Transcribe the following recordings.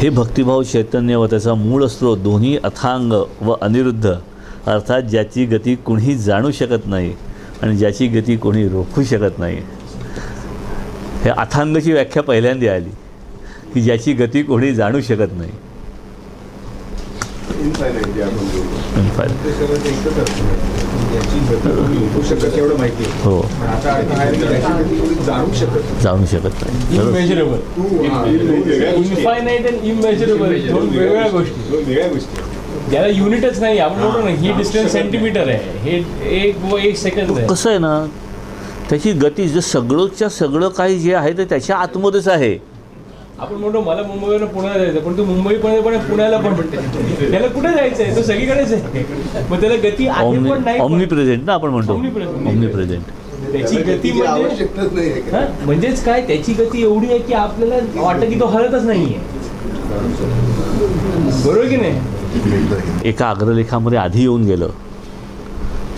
हे भक्तिभाव चैतन्य व त्याचा मूळ स्रोत दोन्ही अथांग व अनिरुद्ध, अर्थात ज्याची गती कोणीही जाणू शकत नाही आणि ज्याची गती कोणी रोखू शकत नाही. हे अथांगची व्याख्या पहिल्यांदा आली की ज्याची गती कोणी जाणू शकत नाही. हो, जाणू शकत नाही. इमेजरेबल, इनफायनाईट अँड इमेजरेबल, दोन वेगवेगळ्या गोष्टी. ज्याला युनिटच नाही, आपण म्हणतो ना ही डिस्टन्स सेंटीमीटर आहे, हे एक सेकंद आहे. कसं आहे ना, त्याची गती जे सगळंच्या सगळं काही जे आहे ते त्याच्या आतमध्येच आहे. आपण म्हणतो मला मुंबईवरून पुण्याला जायचं, पण तू मुंबईमध्ये पण पुण्याला पण त्याला कुठे जायचं आहे, तो सगळीकडेच आहे. मग त्याला गती आहे पण नाही, ऑमनी प्रेझेंट ना आपण म्हणतो, ऑमनी प्रेझेंट. त्याची गती म्हणजेच काय, त्याची गती एवढी आहे की आपल्याला वाटतं की तो हलतच नाहीये. बरोबर की नाही? एका अग्रलेखामध्ये आधी येऊन गेलं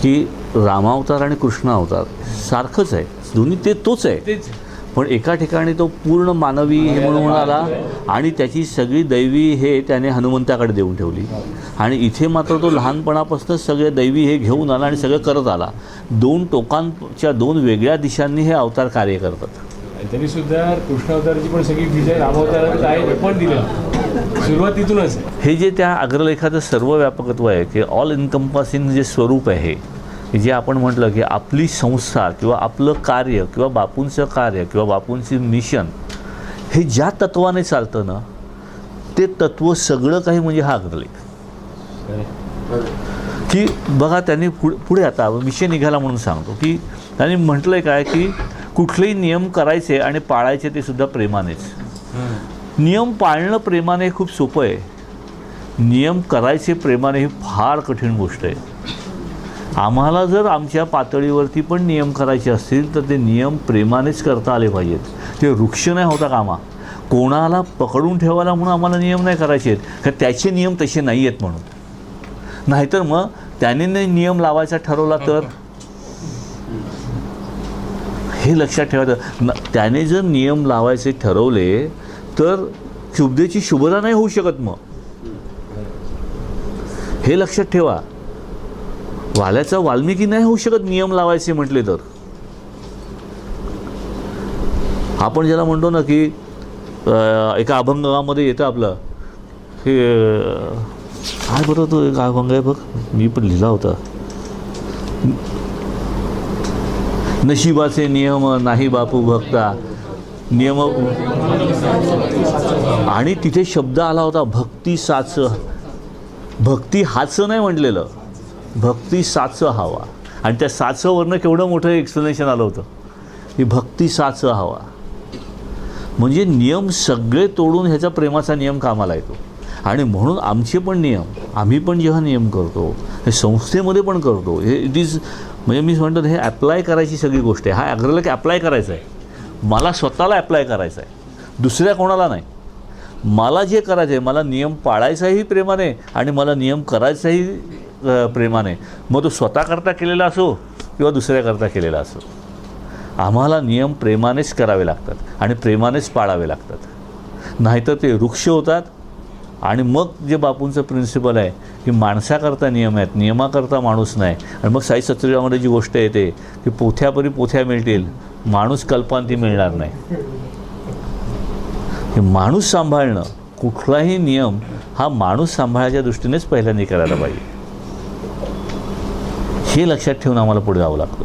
की रामावतार आणि कृष्णावतार सारखंच आहे, दोन्ही ते तोच आहे. तेच, पण एका ठिकाणी तो पूर्ण मानवी हे म्हणून आला आणि त्याची सगळी दैवी हे त्याने हनुमंताकडे देऊन ठेवली. आणि इथे मात्र तो लहानपणापासूनच सगळे दैवी हे घेऊन आला आणि सगळं करत आला. दोन टोकांच्या दोन वेगळ्या दिशांनी हे अवतार कार्य करतात. तरी सुद्धा कृष्णावताराची पण सगळी विजय रामावताराचं आहे पण दिलं सुरुवातीतूनच. हे जे त्या अग्रलेखाचं सर्व व्यापकत्व आहे की ऑल इनकम्पासिंग जे स्वरूप आहे, जे आपण म्हटलं की आपली संस्था किंवा आपलं कार्य किंवा बापूंचं कार्य किंवा बापूंची मिशन हे ज्या तत्वाने चालतं ना, ते तत्व सगळं काही म्हणजे हा अग्रलेख. की बघा त्यांनी पुढे आता विषय निघाला म्हणून सांगतो की त्यांनी म्हटलं आहे काय की कुठलेही नियम करायचे आणि पाळायचे ते सुद्धा प्रेमानेच. नियम पाळणं प्रेमाने खूप सोपं आहे, नियम करायचे प्रेमाने ही फार कठीण गोष्ट आहे. आम्हाला जर आमच्या पातळीवरती पण नियम करायचे असतील तर ते नियम प्रेमानेच करता आले पाहिजेत. ते वृक्ष नाही होता कामा. कोणाला पकडून ठेवायला म्हणून आम्हाला नियम नाही करायचे आहेत, कारण त्याचे नियम तसे नाही आहेत म्हणून. नाहीतर मग त्याने नियम लावायचा ठरवला तर हे लक्षात ठेवायचं. त्याने जर नियम लावायचे ठरवले तर शुभतेची शुभता नाही होऊ शकत. मग हे लक्षात ठेवा, वाल्याचा वाल्मिकी नाही होऊ शकत नियम लावायचे म्हटले तर. आपण ज्याला म्हणतो ना की एका अभंगामध्ये येतं आपलं हे काय बरं, तो एक अभंग आहे बघ, मी पण लिहिला होता, नशिबाचे नियम नाही बापू भक्ता नियम, आणि तिथे शब्द आला होता भक्ती साच. भक्ती हाच नाही म्हटलेलं, भक्ती साच हवा. आणि त्या साचवरनं केवढं मोठं एक्सप्लेनेशन आलं होतं की भक्ती साच हवा म्हणजे नियम सगळे तोडून ह्याचा प्रेमाचा नियम कामाला येतो. आणि म्हणून आमचे पण नियम, आम्ही पण जेव्हा नियम करतो हे संस्थेमध्ये पण करतो, हे इट इज म्हणजे मी म्हणतो हे ॲप्लाय करायची सगळी गोष्ट आहे. हा अग्रलेख ॲप्लाय करायचा आहे, मला स्वतःला ॲप्लाय करायचा आहे, दुसऱ्या कोणाला नाही. मला जे करायचं आहे, मला नियम पाळायचाही प्रेमाने आणि मला नियम करायचाही प्रेमाने. मग तो स्वतःकरता केलेला असो किंवा दुसऱ्याकरता केलेला असो, आम्हाला नियम प्रेमानेच करावे लागतात आणि प्रेमानेच पाळावे लागतात. नाहीतर ते वृक्ष होतात. आणि मग जे बापूंचं प्रिन्सिपल आहे की माणसाकरता नियम आहेत, नियमाकरता माणूस नाही. आणि मग साई सत्तरमध्ये जी गोष्ट येते की पोथ्यापरी पोथ्या मिळतील, माणूस कल्पांती मिळणार नाही. हे माणूस सांभाळणं, कुठलाही नियम हा माणूस सांभाळायच्या दृष्टीनेच पहिल्यांदा करायला पाहिजे. हे लक्षात ठेवून आम्हाला पुढे जावं लागतं.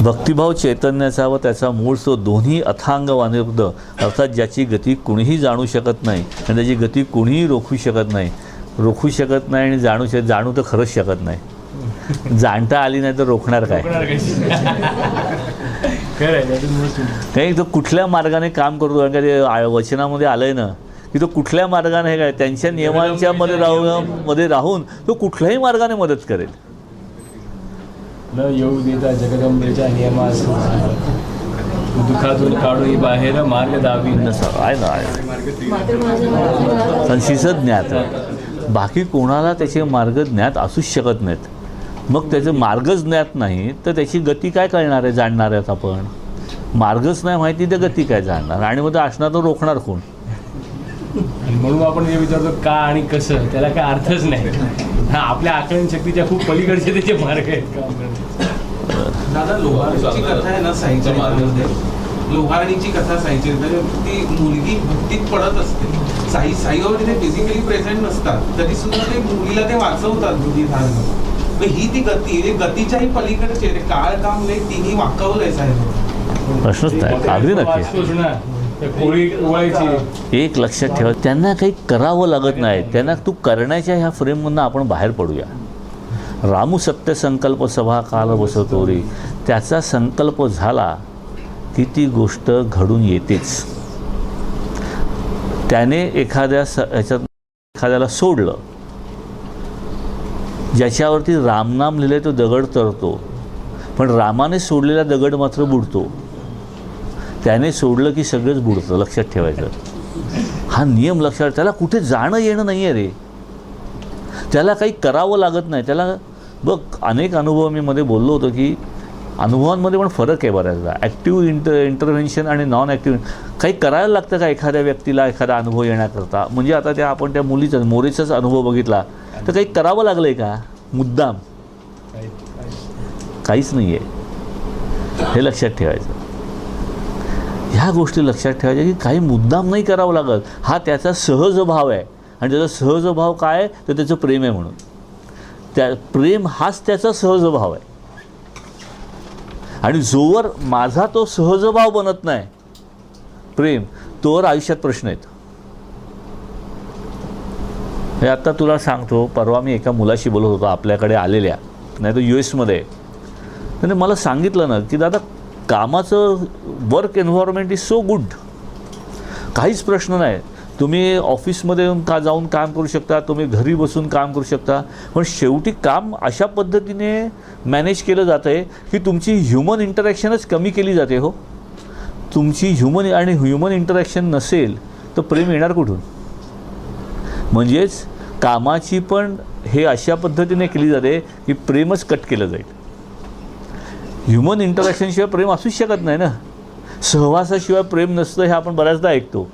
भक्तिभाव चैतन्याचा व त्याचा मूळ स्रोत दोन्ही अथांग व अनिरुद्ध, अर्थात ज्याची गती कुणीही जाणू शकत नाही आणि त्याची गती कुणीही रोखू शकत नाही. रोखू शकत नाही आणि जाणू तर खरंच शकत नाही. जाणता आली नाही तर रोखणार काय? काही तो कुठल्या मार्गाने काम करतो, कारण का ते वचनामध्ये आलं आहे ना की तो कुठल्या मार्गाने हे काय त्यांच्या नियमांच्या मध्ये राहून तो कुठल्याही मार्गाने मदत करेल. न येऊ देता जगदंबेच्या नियमास दुःखातून काढू बाहेर मार्ग दावी आहे ना, संशीचं ज्ञात. बाकी कोणाला त्याचे मार्ग ज्ञात असूच शकत नाहीत. मग त्याचे मार्गच ज्ञात नाही तर त्याची गती काय कळणार आहे, जाणणार आहेत आपण. मार्गच नाही माहिती तर गती काय जाणणार, आणि मग ते असणार तर रोखणार कोण? आणि म्हणून आपण जे विचारतो का आणि कसं, त्याला काय अर्थच नाही. हा, आपल्या आकलन शक्तीच्या खूप पलीकडचे त्याचे मार्ग आहेत काम करण्याचे. दादा, लोहारणीची कथा आहे ना साईंच्या, लोहारणीची कथा साईंची, ती मुलगी भक्तीत पडत असते. साईबाबा तिथे फिजिकली प्रेझेंट नसतात, तरी सुद्धा ते मुलीला ते वाचवतात बुद्धी धारण. ही ती गती, गतीच्याही पलीकडचे काळ काम नाही, तिन्ही वाकवलंय साहेब. प्रश्नच नाही, अगदी नक्की. वाचतोच ना, त्या कोळी ओळायची. एक लक्षात ठेवा, त्यांना काही करावं लागत नाही, त्यांना तू करण्याच्या ह्या फ्रेममधून आपण बाहेर पडूया. रामू सत्य संकल्प सभा काल बसवतोरी, त्याचा संकल्प झाला की ती गोष्ट घडून येतेच. त्याने एखाद्याला सोडलं, ज्याच्यावरती रामनाम लिहिलंय तो दगड तरतो, पण रामाने सोडलेला दगड मात्र बुडतो. त्याने सोडलं की सगळंच बुडतं, लक्षात ठेवायचं. हा नियम लक्षात. त्याला कुठे जाणं येणं नाही आहे रे, त्याला काही करावं लागत नाही. त्याला बघ, अनेक अनुभव मी मध्ये बोललो होतो की अनुभवांमध्ये पण फरक आहे बऱ्याचदा. ॲक्टिव्ह इंटरव्हेन्शन आणि नॉन ॲक्टिव्ह. काही करायला लागतं का एखाद्या व्यक्तीला एखादा अनुभव येण्याकरता? म्हणजे आता आपण त्या मुलीचा मोरेचाच अनुभव बघितला, तर काही करावं लागलं आहे का मुद्दाम? काहीच नाही आहे. हे लक्षात ठेवायचं. ह्या गोष्टी लक्षात ठेवायच्या की काही मुद्दाम नाही करावं लागत. हा त्याचा सहज भाव आहे, आणि त्याचा सहज भाव काय आहे तर त्याचं प्रेम आहे. म्हणून त्या प्रेम हाच त्याचा सहज भाव आहे. आणि जोवर माझा तो सहज भाव बनत नाही प्रेम, तोवर आयुष्यात प्रश्न आहेत. हे आत्ता तुला सांगतो, परवा मी एका मुलाशी बोलत होतो, आपल्याकडे आलेल्या, नाही तर US त्याने मला सांगितलं ना की दादा, कामाचं work environment is so good, काहीच प्रश्न नाही. तुम्ही ऑफिसमध्ये जाऊन काम करू शकता, तुम्ही घरी बसून काम करू शकता, पण शेवटी काम अशा पद्धतीने मॅनेज केलं जातं आहे की तुमची ह्युमन इंटरॅक्शनच कमी केली जाते. हो, तुमची ह्युमन इंटरॅक्शन नसेल तर प्रेम येणार कुठून? म्हणजेच कामाची पण हे अशा पद्धतीने केली जाते की प्रेमच कट केलं जाईल. ह्युमन इंटरॅक्शनशिवाय प्रेम असूच शकत नाही ना. सहवासाशिवाय प्रेम नसतं, हे आपण बऱ्याचदा ऐकतो.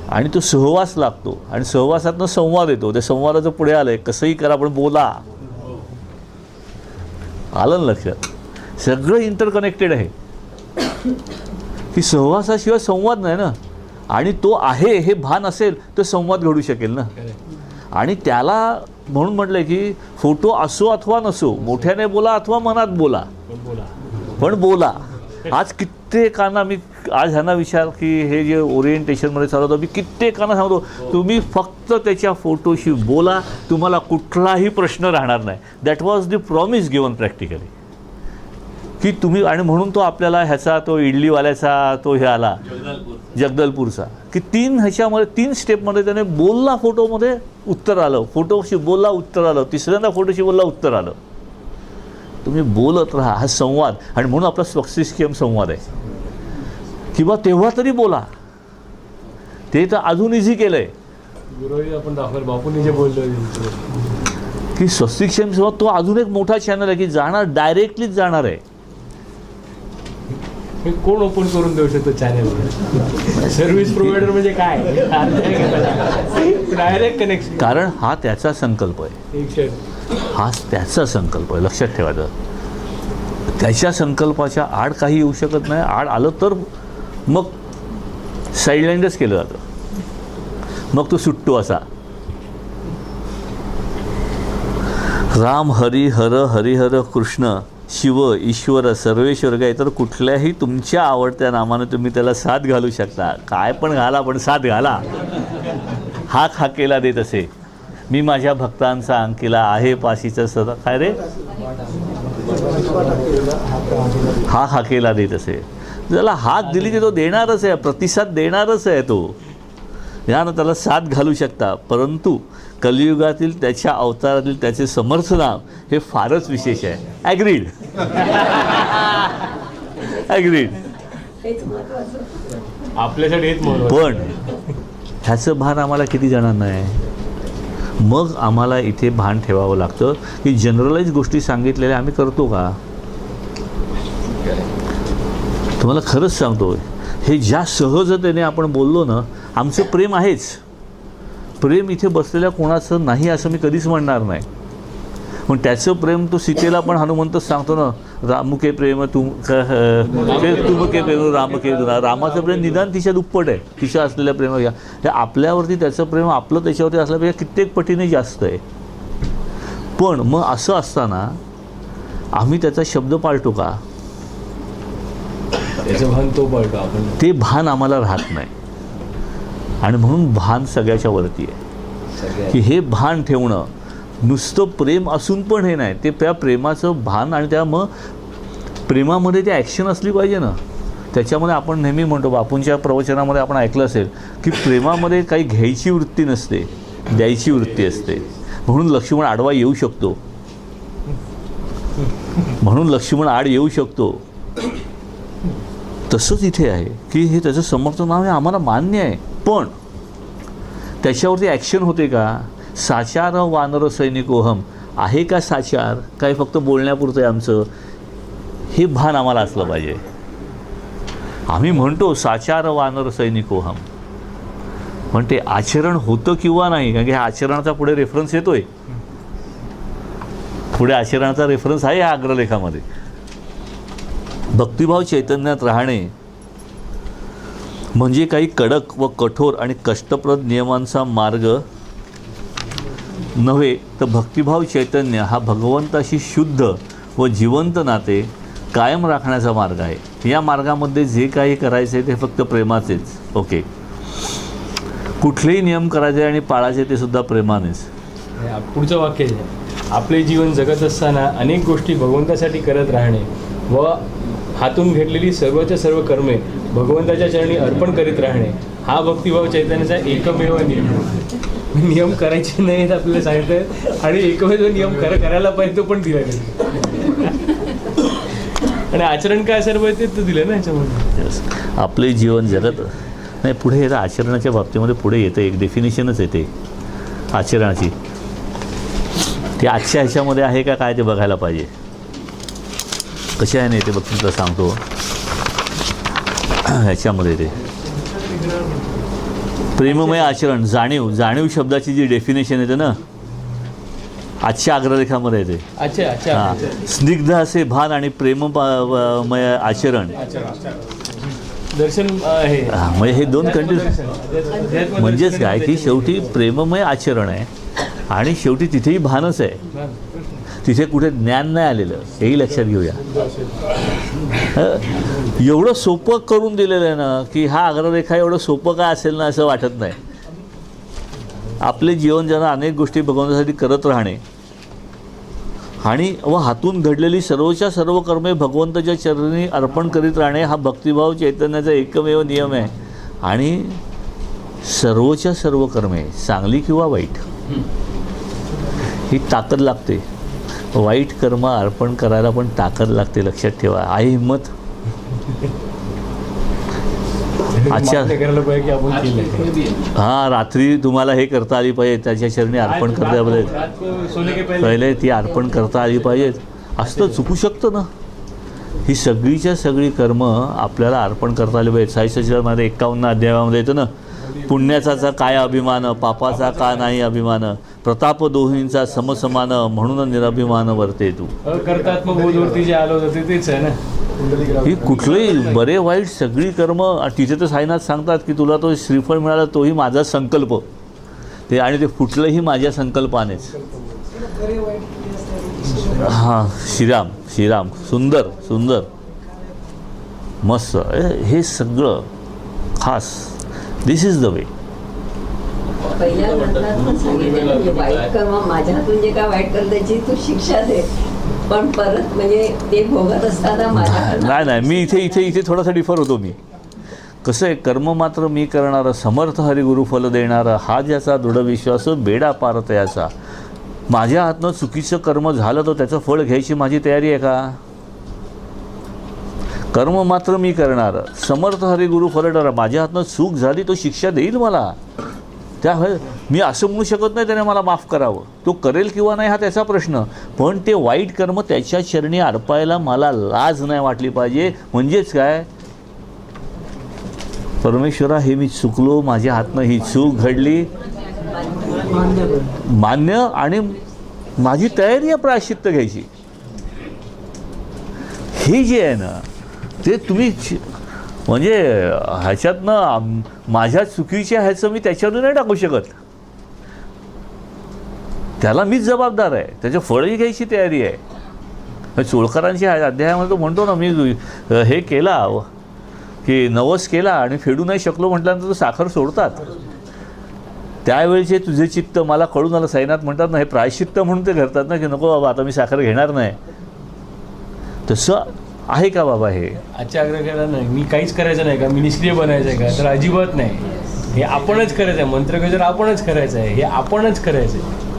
आणि तो सहवास लागतो, आणि सहवासातनं संवाद येतो. त्या संवादाचं पुढे आलं आहे, कसंही करा पण बोला. आलं ना लक्षात? सगळं इंटरकनेक्टेड आहे की सहवासाशिवाय संवाद नाही ना. आणि तो आहे हे भान असेल तर संवाद घडू शकेल ना. आणि त्याला म्हणून म्हटलं आहे की फोटो असो अथवा नसो, मोठ्याने बोला अथवा मनात बोला, पण बोला. आज कित्येकांना मी आज ह्यांना विचार की हे जे ओरिएंटेशनमध्ये चालू होतं, मी कित्येकांना सांगतो, तुम्ही फक्त त्याच्या फोटोशी बोला, तुम्हाला कुठलाही प्रश्न राहणार नाही. That was the promise given practically की तुम्ही. आणि म्हणून तो आपल्याला ह्याचा, तो इडलीवाल्याचा तो हे आला जगदलपूरचा, की 3 स्टेपमध्ये त्याने बोलला, फोटोमध्ये उत्तर आलं, फोटोशी बोलला उत्तर आलं, तिसऱ्यांदा फोटोशी बोलला उत्तर आलं. तुम्ही बोलत राहा, हा संवाद. आणि म्हणून आपला स्वस्तिष्ठियम संवाद आहे. किंवा तेव्हा तरी बोला, ते तर अजून इझी केलं आहे. गुरुजी आपण दाखवलं, बापूंनी जे बोललो की स्वस्तिष्ठियम संवाद तो अजून एक मोठा चॅनल आहे की जाणार, डायरेक्टलीच जाणार आहे. कोण ओपन करून देऊ शकतो चॅनल? सर्व्हिस प्रोव्हायडर म्हणजे काय? Direct connection. कारण हा त्याचा संकल्प आहे, हाच त्याचा संकल्प आहे. लक्षात ठेवायचं. त्याच्या संकल्पाच्या आड काही येऊ शकत नाही. आड आलं तर मग साईडलाईनच केलं जातं, मग तो सुटतो असा. राम हरी हर हरिहर कृष्ण शिव ईश्वर सर्वेश्वर, काय तर कुठल्याही तुमच्या आवडत्या नामाने तुम्ही त्याला साथ घालू शकता. काय पण घाला, पण साथ घाला. हाक हाकेला देत असे, मी माझ्या भक्तांचा अंकिला आहे पाशीचा सदा. काय रे? हाक हाकेला देत असे. त्याला हाक दिली की तो देणारच आहे, प्रतिसाद देणारच आहे तो. यानं त्याला साथ घालू शकता. परंतु कलियुगातील त्याच्या अवतारातील त्याचे समर्थ नाम हे फारच विशेष आहे. ॲग्रीड. ॲग्रीड. आपल्यासाठी हेच महत्त्वाचं. पण ह्याचं भान आम्हाला किती जणांना आहे? मग आम्हाला इथे भान ठेवावं लागतं की जनरलाइज गोष्टी सांगितलेल्या आम्ही करतो का? तुम्हाला खरंच सांगतो, हे ज्या सहजतेने आपण बोललो ना, आमचं प्रेम आहेच. प्रेम इथे बसलेल्या कोणाचं नाही असं मी कधीच म्हणणार नाही. पण त्याचं प्रेम तो सीतेला पण हनुमंतच सांगतो ना, रामुके प्रेम तुम तुमके प्रेम रामके. रामाचं प्रेम निदान तिच्या दुप्पट आहे तिच्या असलेल्या प्रेम. हे आपल्यावरती त्याचं प्रेम आपलं त्याच्यावरती असल्यापेक्षा कित्येक पटीने जास्त आहे. पण मग असं असताना आम्ही त्याचा शब्द पाळतो का? त्याचं भान तो पाळतो आपण. ते भान आम्हाला राहत नाही. आणि म्हणून भान सगळ्याच्या वरती आहे की हे भान ठेवणं. नुसतं प्रेम असून पण हे नाही, ते त्या प्रेमाचं भान. आणि त्या मग प्रेमामध्ये ती ॲक्शन असली पाहिजे ना. त्याच्यामध्ये आपण नेहमी म्हणतो, बापूंच्या प्रवचनामध्ये आपण ऐकलं असेल की प्रेमामध्ये काही घ्यायची वृत्ती नसते, द्यायची वृत्ती असते. म्हणून लक्ष्मण आडवा येऊ शकतो, म्हणून लक्ष्मण आड येऊ शकतो. तसंच इथे आहे की हे त्याचं समर्थन आहे, आम्हाला मान्य आहे. पण त्याच्यावरती ॲक्शन होते का? साचार वानर सैनिकोहम आहे का साचार? काय फक्त बोलण्यापुरतं आहे आमचं? हे भान आम्हाला असलं पाहिजे. आम्ही म्हणतो साचार वानर सैनिकोहम, पण ते आचरण होतं किंवा नाही. कारण की ह्या आचरणाचा पुढे रेफरन्स येतोय, पुढे आचरणाचा रेफरन्स आहे ह्या अग्रलेखामध्ये. भक्तिभाव चैतन्यात राहणे म्हणजे काही कडक व कठोर आणि कष्टप्रद नियमांचा मार्ग नव्हे, तर भक्तिभाव चैतन्य हा भगवंताशी शुद्ध व जिवंत नाते कायम राखण्याचा मार्ग आहे. या मार्गामध्ये जे काही करायचं आहे ते फक्त प्रेमाचेच. ओके, कुठलेही नियम करायचे आणि पाळायचे ते सुद्धा प्रेमानेच. पुढचं वाक्य आहे, आपले जीवन जगत असताना अनेक गोष्टी भगवंतासाठी करत राहणे व हातून घेतलेली सर्वच्या सर्व कर्मे भगवंताच्या चरणी अर्पण करीत राहणे हा भक्तिभाव चैतन्याचा एकमेव नियम. नियम करायचे नाहीत आपल्याला सांगितलं, आणि एकमेव नियम करायला पाहिजे तो पण दिला गेला. आणि आचरण काय सर्व आहे ते दिलं ना याच्यामध्ये. आपले जीवन जगत नाही, पुढे येतं आचरणाच्या बाबतीमध्ये पुढे येतं एक डेफिनेशनच येते आचरणाची. ती आजच्या ह्याच्यामध्ये आहे का काय ते बघायला पाहिजे. कसे आहे नाही ते बघ, तुला सांगतो. ह्याच्यामध्ये ते प्रेममय आचरण, जाणीव शब्दाची जी डेफिनेशन येते ना आजच्या अग्रलेखामध्ये येते. हां, स्निग्ध असे भान आणि प्रेममय आचरण. दर्शन आहे म्हणजे हे दोन म्हणजेच काय की शेवटी प्रेममय आचरण आहे आणि शेवटी तिथेही भानच आहे. तिथे कुठे ज्ञान नाही आलेलं, हेही लक्षात घेऊया. एवढं सोपं करून दिलेलं आहे ना की हा अग्रलेखा एवढं सोपं काय असेल ना असं वाटत नाही. आपले जीवन ज्यांना अनेक गोष्टी भगवंतासाठी करत राहणे आणि व हातून घडलेली सर्वच्या सर्व कर्मे भगवंताच्या चरणी अर्पण करीत राहणे हा भक्तिभाव चैतन्याचा एकमेव नियम आहे. आणि सर्वच्या सर्व कर्मे, चांगली किंवा वाईट, ही ताकद लागते. वाईट कर्म अर्पण करायला पण ताकद लागते, लक्षात ठेवा. आहे हिंमत. अच्छा, हां, रात्री तुम्हाला हे करता आली पाहिजे, त्याच्या चरणी अर्पण करता पाहिजे, पहिले ती अर्पण करता आली पाहिजेत. असतं चुकू शकतं ना. ही सगळीच्या सगळी कर्म आपल्याला अर्पण करता आली पाहिजे. साहित्यामध्ये 51 अध्यायामध्ये येतं ना, पुण्याचा काय अभिमान, पापाचा का नाही अभिमान, प्रताप दोहींचा समसमान म्हणून निराभिमान वर्ते तू. कर्तात्मक जे आलं होतं तेच आहे ना. ही कुठलंही बरे वाईट सगळी कर्म तिथे तर साईनाथ सांगतात की तुला तो श्रीफळ मिळाला तोही माझा संकल्प ते, आणि ते फुटलंही माझ्या संकल्पानेच. हां, श्रीराम सुंदर सुंदर मस्त. हे सगळं खास, दिस इज द वे. पहिल्या ग्रंथात पण सांगितलं म्हणजे वाईट कर्म माझ्या हातून जे काय वाईट करत त्याची तू शिक्षा दे, पण परत म्हणजे ते भोगत असताना माझ्या नाही, मी इथे थोडासा डिफर होतो. मी कसं आहे, कर्म मात्र मी करणारं, समर्थ हरिगुरु फल देणारं, हा ज्याचा दृढ विश्वास बेडा पार तयाचा. माझ्या हातनं चुकीचं कर्म झालं तर त्याचं फळ घ्यायची माझी तयारी आहे का? कर्म मात्र मी करणारं, समर्थ हरिगुरु फल देणारा. माझ्या हातनं चूक झाली तो शिक्षा देईल मला. त्यामुळे मी असं म्हणू शकत नाही त्याने मला माफ करावं. तो करेल किंवा नाही हा त्याचा प्रश्न, पण ते वाईट कर्म त्याच्या चरणी अर्पायला मला लाज नाही वाटली पाहिजे. म्हणजेच काय, परमेश्वरा हे मी चुकलो, माझ्या हातनं ही चूक घडली, मान्य, आणि माझी तयारी आहे प्रायश्चित्त घ्यायची. हे जे आहे ना ते तुम्ही म्हणजे ह्याच्यातनं माझ्या चुकीच्या ह्याचं मी त्याच्यावर नाही टाकू शकत. त्याला मीच जबाबदार आहे, त्याचं फळही घ्यायची तयारी आहे. चोळकरांच्या अध्यायामध्ये तो म्हणतो ना, मी हे केला की नवस केला आणि फेडू नाही शकलो म्हटल्यानंतर तो साखर सोडतात. त्यावेळेचे तुझे चित्त मला कळून आलं, साईनाथ म्हणतात ना, हे प्रायश्चित्त म्हणून ते करतात ना, की नको बाबा आता मी साखर घेणार नाही. तसं आहे का बाबा? हे आजच्या आग्रह केला नाही, मी काहीच करायचं नाही का, मी निष्क्रिय बनायचं आहे का, तर अजिबात नाही. हे आपणच करायचं आहे, मंत्रगजर आपणच करायचं आहे, हे आपणच करायचं आहे.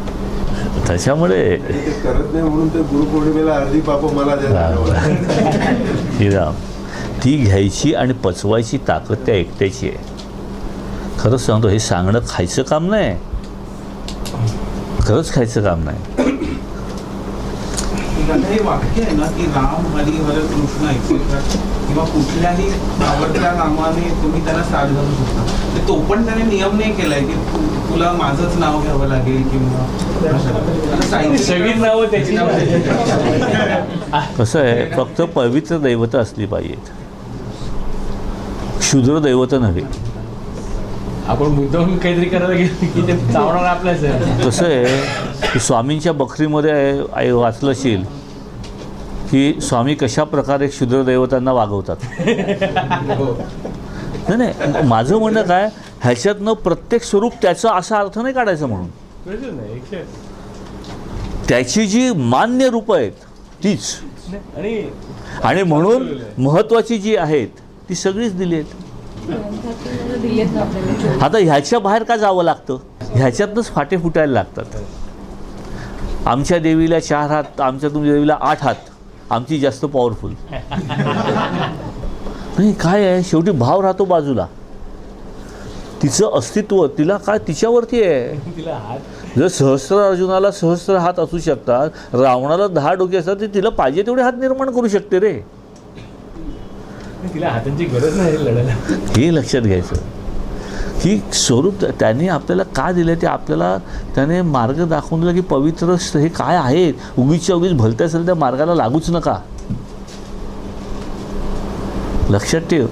त्याच्यामुळे ते करत नाही म्हणून ते गुरुपौर्णिमेला अर्धी पाप मला श्रीराम, ती घ्यायची आणि पचवायची ताकद त्या एकट्याची आहे. खरंच सांगतो, हे सांगणं खायचं काम नाही, खरंच खायचं काम नाही. आता हे वाक्य आहे ना की राम हरी हर कृष्ण ऐकतात किंवा कुठल्याही आवडत्या नामाने तुम्ही त्यांना साथ घालू शकता. तर तो पण त्याने नियम नाही केलाय की तुला माझंच नाव घ्यावं लागेल किंवा सगळी नावं त्याची कसं आहे, फक्त पवित्र दैवतं असली पाहिजेत, क्षुद्र दैवतं नव्हे. आपण मुद्दाम काहीतरी करायला गेलो की ते चावणार आपल्याच आहे. कसं आहे की स्वामींच्या बखरीमध्ये वाचलं असेल की स्वामी कशा प्रकारे क्षुद्र दैवतांना वागवतात. नाही नाही, माझं म्हणणं काय, ह्याच्यातनं प्रत्येक स्वरूप त्याचा असा अर्थ नाही काढायचा म्हणून. त्याची जी मान्य रूपं आहेत तीच, आणि म्हणून महत्त्वाची जी आहेत ती सगळीच दिली आहेत. आता ह्याच्या बाहेर का जावं लागतं? ह्याच्यातनंच फाटे फुटायला लागतात. आमच्या देवीला 4 हात, आमच्या तुमच्या देवीला 8 हात, आमची जास्त पॉवरफुल. नाही, काय आहे, शेवटी भाव राहतो बाजूला, तिचं अस्तित्व तिला काय तिच्यावरती आहे. जर सहस्त्र अर्जुनाला सहस्त्र हात असू शकतात, रावणाला 10 डोके असतात, ते तिला पाहिजे तेवढे हात निर्माण करू शकते रे. तिला हातांची गरज नाही लढायला. हे लक्षात घ्यायचं की स्वरूप त्याने आपल्याला का दिलं, ते आपल्याला त्याने मार्ग दाखवून दिला की पवित्र हे काय आहे. उगीच्या उगीच भलत्या सलत्या मार्गाला लागूच नका. लक्षात ठेव,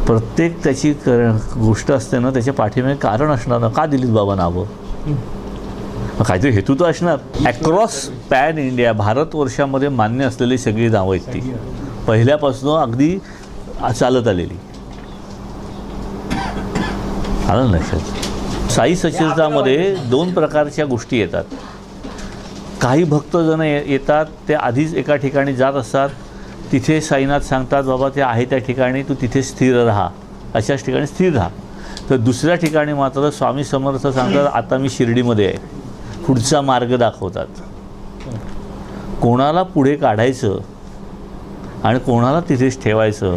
प्रत्येक त्याची गोष्ट असते ना, त्याच्या पाठीमागे कारण असणार ना, का दिलीत बाबा नावं, काहीतरी हेतू तर असणार. अक्रॉस पॅन इंडिया, भारतवर्षामध्ये मान्य असलेली सगळी नावं आहेत ती पहिल्यापासून अगदी चालत आलेली. आलं लक्षात. साई सचरितामध्ये 2 प्रकारच्या गोष्टी येतात. काही भक्तजण येतात, ते आधीच एका ठिकाणी जात असतात, तिथे साईनाथ सांगतात बाबा ते आहे त्या ठिकाणी तू तिथे स्थिर राहा, अशाच ठिकाणी स्थिर राहा. तर दुसऱ्या ठिकाणी मात्र स्वामी समर्थ सांगतात आता मी शिर्डीमध्ये आहे, पुढचा मार्ग दाखवतात. कोणाला पुढे काढायचं आणि कोणाला तिथेच ठेवायचं,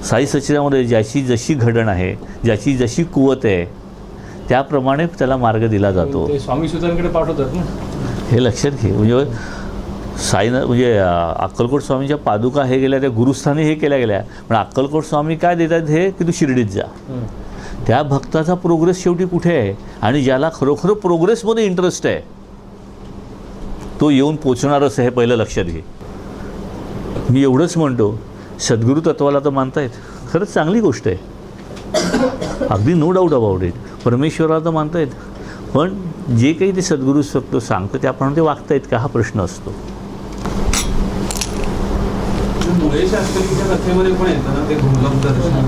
साई सचरितामध्ये ज्याची जशी घडण आहे, ज्याची जशी कुवत आहे, त्याप्रमाणे त्याला मार्ग दिला जातो. ते स्वामी सुतांकडे पाठवतात ना, हे लक्षात घे. म्हणजे साईनाथ म्हणजे अक्कलकोट स्वामींच्या पादुका हे गेल्या त्या गुरुस्थानी हे केल्या गेल्या, पण अक्कलकोट स्वामी काय देतात हे की तू शिर्डीत जा. त्या भक्ताचा प्रोग्रेस शेवटी कुठे आहे, आणि ज्याला खरोखर प्रोग्रेसमध्ये इंटरेस्ट आहे तो येऊन पोचणारच आहे, हे पहिलं लक्षात घे. मी एवढंच म्हणतो, सद्गुरू तत्वाला तर मानतायत, खरंच चांगली गोष्ट आहे, अगदी नो डाऊट अबाउट इट. परमेश्वराला तर मानतायत, पण जे काही ते सद्गुरू सांगतं त्याप्रमाणे ते वागतायत का, हा प्रश्न असतो. मुळे शास्त्रीच्या कथेमध्ये पण येतं ना ते दुर्लभ दर्शन.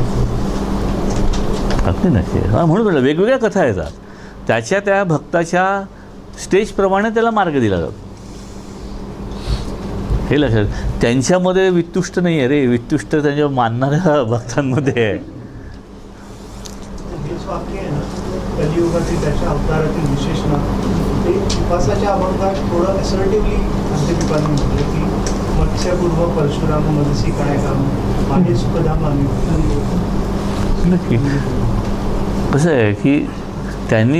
अगदी नक्की. म्हणून म्हटलं वेगवेगळ्या कथा येतात, त्याच्या त्या भक्ताच्या स्टेजप्रमाणे त्याला मार्ग दिला जातो. हे लक्षात. त्यांच्यामध्ये वित्तुष्ट नाही आहे रे, वित्तुष्ट त्यांच्या मानणाऱ्या भक्तांमध्ये आहे. हेच वाक्य आहे ना, कलियुगातील त्याच्या अवतारातील विशेष नाव ते विपासाच्या अभंगात थोडं असर्टिव्हली अंत्यपिपाने म्हटलं की मत्स्यपूर्व परशुराम मनसी काय काम माझे सुखधाम आम्ही. नक्की. कसं आहे की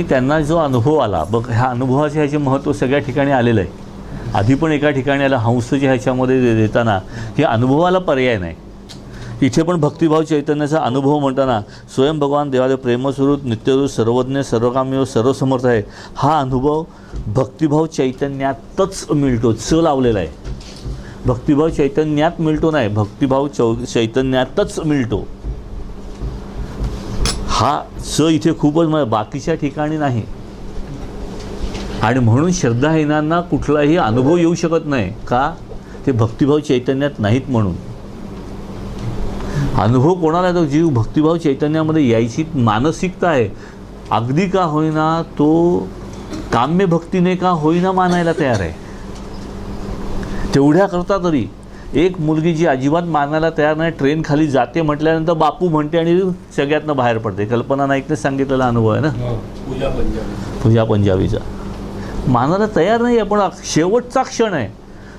त्यांना जो अनुभव आला बघ, ह्या अनुभवाचे ह्याचे महत्त्व सगळ्या ठिकाणी आलेलं आहे. आधी पण एका ठिकाणी आलं, हंसच्या ह्याच्यामध्ये देताना की अनुभवाला पर्याय नाही. इथे पण भक्तिभाव चैतन्याचा अनुभव म्हणताना स्वयं भगवान देवादेव प्रेमस्वरूप नित्यरूप सर्वज्ञ सर्वकामी सर्वसमर्थ आहे, हा अनुभव भक्तिभाव चैतन्यातच मिळतो. च लावलेला आहे. भक्तिभाव चैतन्यात मिळतो नाही, भक्तिभाव चैतन्यातच मिळतो. हा च इथे खूपच बाकीच्या ठिकाणी नाही. आणि म्हणून श्रद्धाहीनांना कुठलाही अनुभव येऊ शकत नाही. का? ते भक्तिभाव चैतन्यात नाहीत म्हणून. अनुभव कोणाला येतो? जीव भक्तिभाव चैतन्यामध्ये यायची मानसिकता आहे, अगदी का होईना तो काम्य भक्तीने का होईना मानायला तयार आहे. तेवढ्या करता तरी एक मुलगी जी अजिबात मानायला तयार नाही, ट्रेन खाली जाते म्हटल्यानंतर बापू म्हणते आणि सगळ्यातनं बाहेर पडते. कल्पना नाईकने सांगितलेला अनुभव आहे ना, पूजा पंजाबीचा. मानायला तयार नाही आहे, पण शेवटचा क्षण आहे.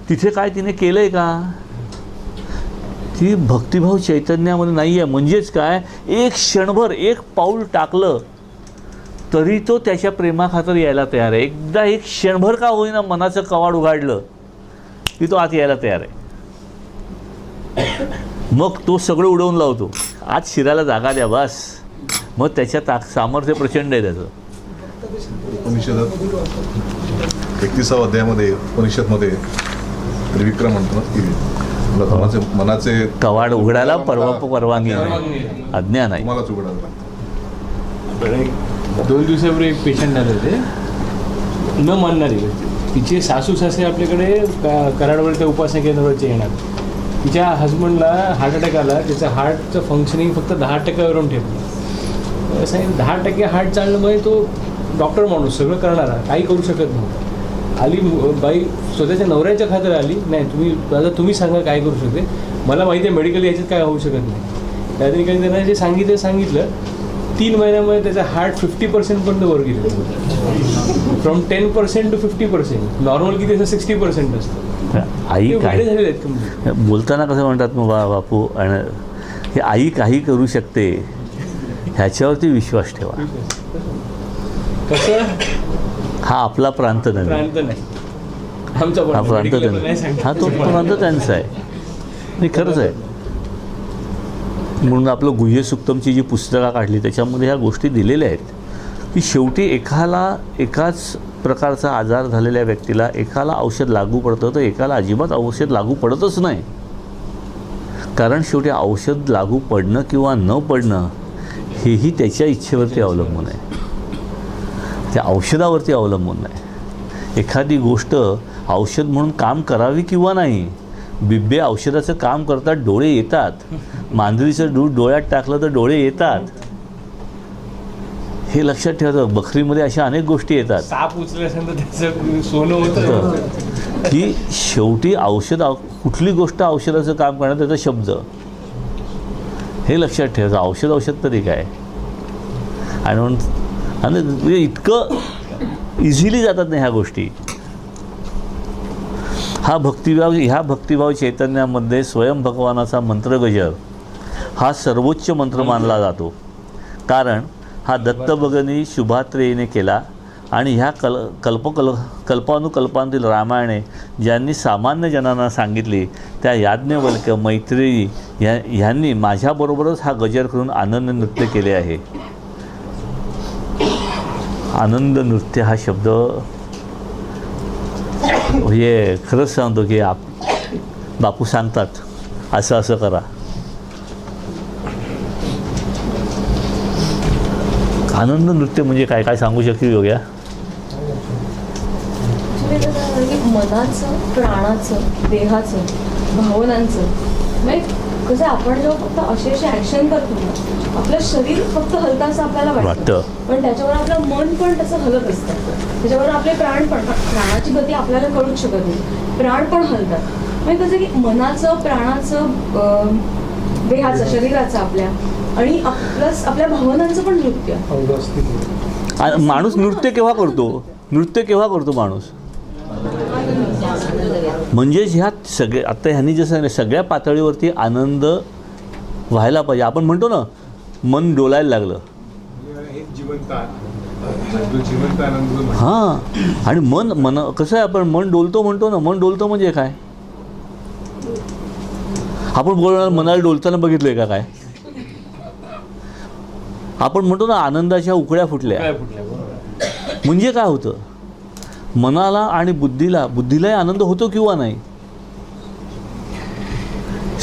तिथे काय तिने केलं आहे का? ती भक्तिभाव चैतन्यामध्ये नाही आहे. म्हणजेच काय, एक क्षणभर एक पाऊल टाकलं तरी तो त्याच्या प्रेमाखातर यायला तयार आहे. एकदा एक क्षणभर का होईना मनाचं कवाड उघडलं की तो आत यायला तयार आहे. मग तो सगळं उडवून लावतो. आत शिरायला जागा द्या बस. मग त्याच्या सामर्थ्य प्रचंड आहे त्याचं. उपनिषदात 31व्या अध्यायामध्ये उपनिषदमध्ये त्रिविक्रम म्हणतो ना की मनाचे कवाड उघडायला परवानगी नाही, अज्ञान आहे. तुम्हालाच उघडायला लागतं. 2 दिवसापूर्वी एक पेशंट आले होते, न मानणारी व्यक्ती. तिचे सासू सासरे आपल्याकडे कराडवरच्या उपासना केंद्रावरचे येणार. तिच्या हजबंडला हार्ट अटॅक आला. त्याचं हार्टचं फंक्शनिंग फक्त 10%वरून ठेवलं. सांगितलं 10% हार्ट चाललं म्हणजे तो डॉक्टर माणूस सगळं करणारा, काही करू शकत नव्हता. आली बाई स्वतःच्या नवऱ्याच्या खातर आली. नाही दादा तुम्ही सांगा काय करू शकते, मला माहिती आहे मेडिकल याच्यात काय होऊ शकत नाही. त्यातून काही त्यांना जे सांगितलं 3 महिन्यामध्ये त्याचा हार्ट 50% पर्यंत वर गेलं. From 10% to 50%. नॉर्मल किती असं 60% असतं. आई काय झालेले आहेत कमी. बोलताना कसं म्हणतात मग बापू, आणि हे आई काही करू शकते ह्याच्यावरती विश्वास ठेवा. कसं हा आपला प्रांत नव्हे, प्रांत नाही आमचा हा प्रांत त्यांचा, हा तो प्रांत त्यांचा आहे. नाही खरंच आहे. म्हणून आपलं गुह्य सुक्तमची जी पुस्तकं काढली त्याच्यामध्ये ह्या गोष्टी दिलेल्या आहेत की शेवटी एकाच प्रकारचा आजार झालेल्या व्यक्तीला एकाला औषध लागू पडतं तर एकाला अजिबात औषध लागू पडतच नाही. कारण शेवटी औषध लागू पडणं किंवा न पडणं हेही त्याच्या इच्छेवरती अवलंबून आहे, त्या औषधावरती अवलंबून नाही. एखादी गोष्ट औषध म्हणून काम करावी किंवा नाही, बिब्बे औषधाचं काम करतात, डोळे येतात. मांजरीचं दूध डोळ्यात टाकलं तर डोळे येतात, हे लक्षात ठेवायचं. बकरीमध्ये अशा अनेक गोष्टी येतात. साप उचलल्यानंतर त्याचं सोनं होतं की शेवटी कुठली गोष्ट औषधाचं काम करणार त्याचा शब्द, हे लक्षात ठेवायचं. औषध तरी काय. आणि म्हणून इतकं इझिली जातात नाही ह्या गोष्टी. ह्या भक्तिभाव चैतन्यामध्ये स्वयं भगवानाचा मंत्रगजर हा सर्वोच्च मंत्र मानला जातो. कारण हा दत्तभगनी शुभात्रेयीने केला आणि ह्या कल्पानुकल्पांतील रामायणे ज्यांनी सामान्य जनांना सांगितली त्या याज्ञवल्क्य मैत्रेयी ह्यांनी माझ्याबरोबरच हा गजर करून आनंद नृत्य केले आहे. आनंद नृत्य हा शब्द हे खरंच सांगतो की बापू सांगतात असं असं करा. आनंद नृत्य म्हणजे काय काय सांगू शकते योग्या? मनाचं, प्राणाचं, देहाचं, भावनांचं, म्हणजे कसं आपण जेव्हा फक्त असे ॲक्शन करतो ना, आपलं शरीर फक्त हलतं असं आपल्याला वाटतं, पण त्याच्यावर आपलं मन पण तसं हलत असतं. त्याच्यावर आपले प्राण पण, प्राणाची गती आपल्याला कळूच शकत नाही, प्राण पण हलतात. म्हणजे कसं की मनाचं, प्राणाचं, देहाचं, शरीराचं आपल्या आणि प्लस आपल्या भावनांचं पण नृत्य. माणूस नृत्य केव्हा करतो माणूस? म्हणजेच ह्या आता ह्यांनी जसं सांगितलं सगळ्या पातळीवरती आनंद व्हायला पाहिजे. आपण म्हणतो ना मन डोलायला लागलं, हां. आणि मन कसं आहे, आपण मन डोलतो म्हणतो ना, मन डोलतो म्हणजे काय? आपण बोलणार मनाला डोलताना बघितलंय का काय? आपण म्हणतो ना आनंदाच्या उकळ्या फुटल्या. काय फुटल्या, बरोबर. म्हणजे काय होतं, मनाला आणि बुद्धीलाही आनंद होतो किंवा नाही.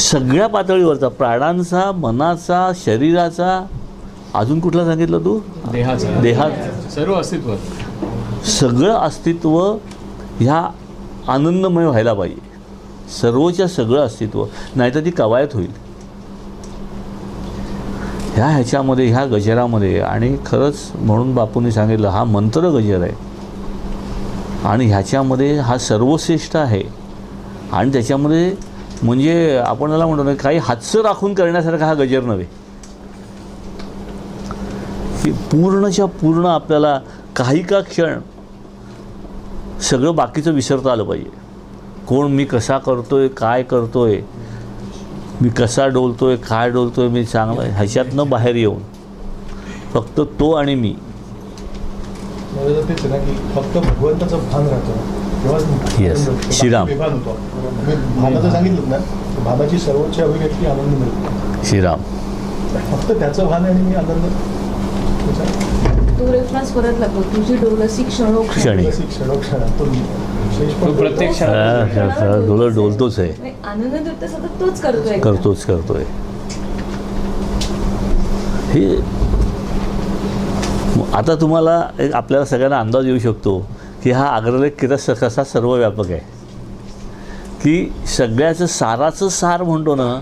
सगळ्या पातळीवरचा, प्राणांचा, मनाचा, शरीराचा, अजून कुठला सांगितलं तू? देहात सर्व अस्तित्व, सगळं अस्तित्व ह्या आनंदमय व्हायला पाहिजे. सर्वच्या सगळं अस्तित्व, नाहीतर ती कवायत होईल ह्याच्यामध्ये, ह्या गजरामध्ये. आणि खरंच म्हणून बापूंनी सांगितलं हा मंत्र गजर आहे आणि ह्याच्यामध्ये हा सर्वश्रेष्ठ आहे. आणि त्याच्यामध्ये म्हणजे आपण त्याला म्हणतो ना, काही हातचं राखून करण्यासारखा हा गजर नव्हे, की पूर्णच्या पूर्ण आपल्याला काही का क्षण सगळं बाकीचं विसरता आलं पाहिजे. कोण मी कसा करतोय, काय करतोय, मी कसा डोलतोय, काय डोलतोय, मी चांगलं ह्याच्यातनं बाहेर येऊन फक्त तो आणि मी. मला तेच ना की फक्त भगवंताचं भान राहतं Yes. श्रीराम. विभान होतो. भानाचं सांगितलं ना, भानाची सर्वोच्च अभिव्यक्ती आनंद मिळतो. श्रीराम. फक्त त्याचं भान आणि मी आनंद. तो रेफरन्स परत लागतो, तुझी डोलसी क्षणोक्षणी. क्षणोक्षणातून तो प्रत्येक क्षणात डोलतोच आहे, नाही, आनंद नृत्य सतत तोच करतोय. करतोय. हे आता तुम्हाला आपल्याला सगळ्यांना अंदाज येऊ शकतो की हा अग्रलेख कसा सर्वव्यापक आहे, की सगळ्याचं साराचं सार म्हणतो ना,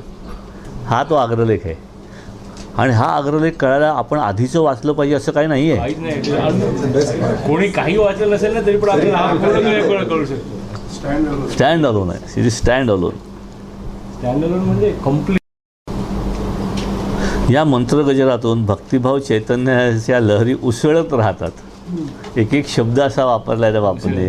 हा तो अग्रलेख आहे. आणि हा अग्रलेख कळायला आपण आधीचं वाचलं पाहिजे असं काही नाही आहे. काहीच नाही. कोणी काही वाचलं नसेल ना तरी पण आपल्याला हा पूर्ण कळू शकतो. स्टँड अलोन आहे, series stand alone. Stand alone म्हणजे कम्प्लीट. या मंत्रगजरातून भक्तिभाव चैतन्याच्या लहरी उसळत राहतात. एक एक शब्द असा वापरला आहे त्या बापूने.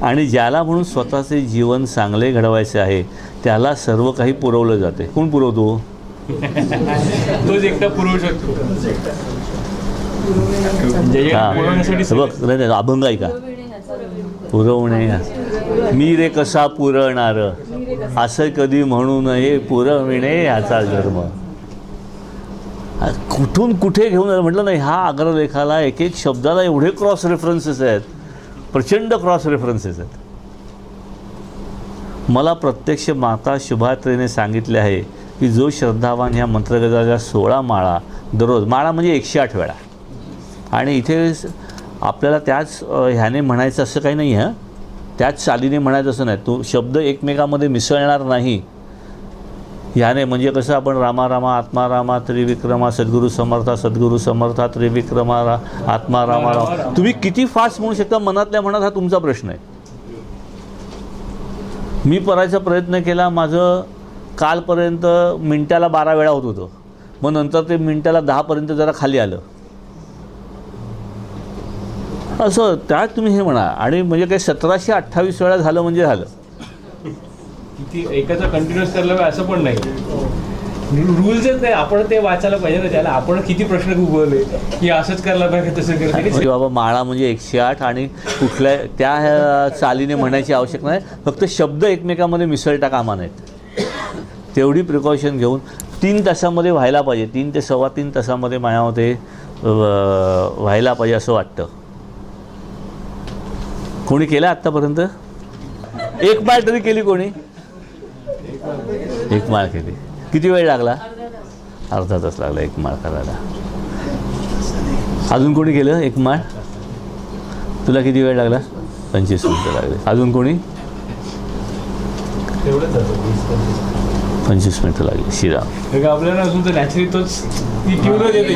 आणि ज्याला म्हणून स्वतःचे जीवन चांगले घडवायचे आहे त्याला सर्व काही पुरवलं जाते. कोण पुरवतो? तोच एकटा पुरवू शकतो. बघ नाही, अभंग आहे का? पुरवणे मी रे कसा पुरवणार, असं कधी म्हणू नये, पुरविणे याचा जन्म. कुठून कुठे घेऊन म्हटलं नाही, ह्या अग्रलेखाला एक एक शब्दाला एवढे क्रॉस रेफरन्सेस आहेत, प्रचंड क्रॉस रेफरन्सेस आहेत. मला प्रत्यक्ष माता शुभात्रेने सांगितले आहे की जो श्रद्धावान ह्या मंत्रगजाच्या 16 माळा दररोज, माळा म्हणजे 108 वेळा, आणि इथे आपल्याला त्याच ह्याने म्हणायचं असं काही नाही आहे, त्याच चालीने म्हणायचं असं नाही. तो शब्द एकमेकामध्ये मिसळणार नाही ह्याने. म्हणजे कसं आपण रामा रामा आत्मा रामा त्रिविक्रमा सद्गुरू समर्था त्रिविक्रमा आत्मा रामा रामा. तुम्ही किती फास्ट म्हणू शकता मनातल्या मनात, हा तुमचा प्रश्न आहे. मी करायचा प्रयत्न केला, माझं कालपर्यंत मिनटाला 12 वेळा होत होतं, मग नंतर ते मिनटाला 10पर्यंत जरा खाली आलं. असं त्यात तुम्ही हे म्हणा. आणि म्हणजे काही 1728 वेळा झालं म्हणजे झालं. किती एकाचा कंटिन्युअस करायला पाहिजे असं पण नाही. रूल्सच नाही, आपण ते वाचायला पाहिजे ना. त्याला आपण किती प्रश्न उभवले की असंच करायला पाहिजे, तसं करायला. बाबा माळा म्हणजे 108 आणि कुठल्या त्या चालीने म्हणायची आवश्यक नाही, फक्त शब्द एकमेकामध्ये मिसळता कामा नाहीत. तेवढी प्रिकॉशन घेऊन 3 तासामध्ये व्हायला पाहिजे. 3 ते 3.25 तासामध्ये मायामध्ये व्हायला पाहिजे असं वाटतं. कोणी केलं आत्तापर्यंत? एक माळ तरी केली कोणी? एक माळ केली. किती वेळ लागला? अर्धा तास लागला एक माळ करायला. अजून कोणी केलं एक माळ? तुला किती वेळ लागला? 25 मिनिटं लागले. अजून कोणी? 25 मिनिटं लागली. श्रीराम. आपल्याला अजून तर नॅचरली तोच ती ट्यूनच येते.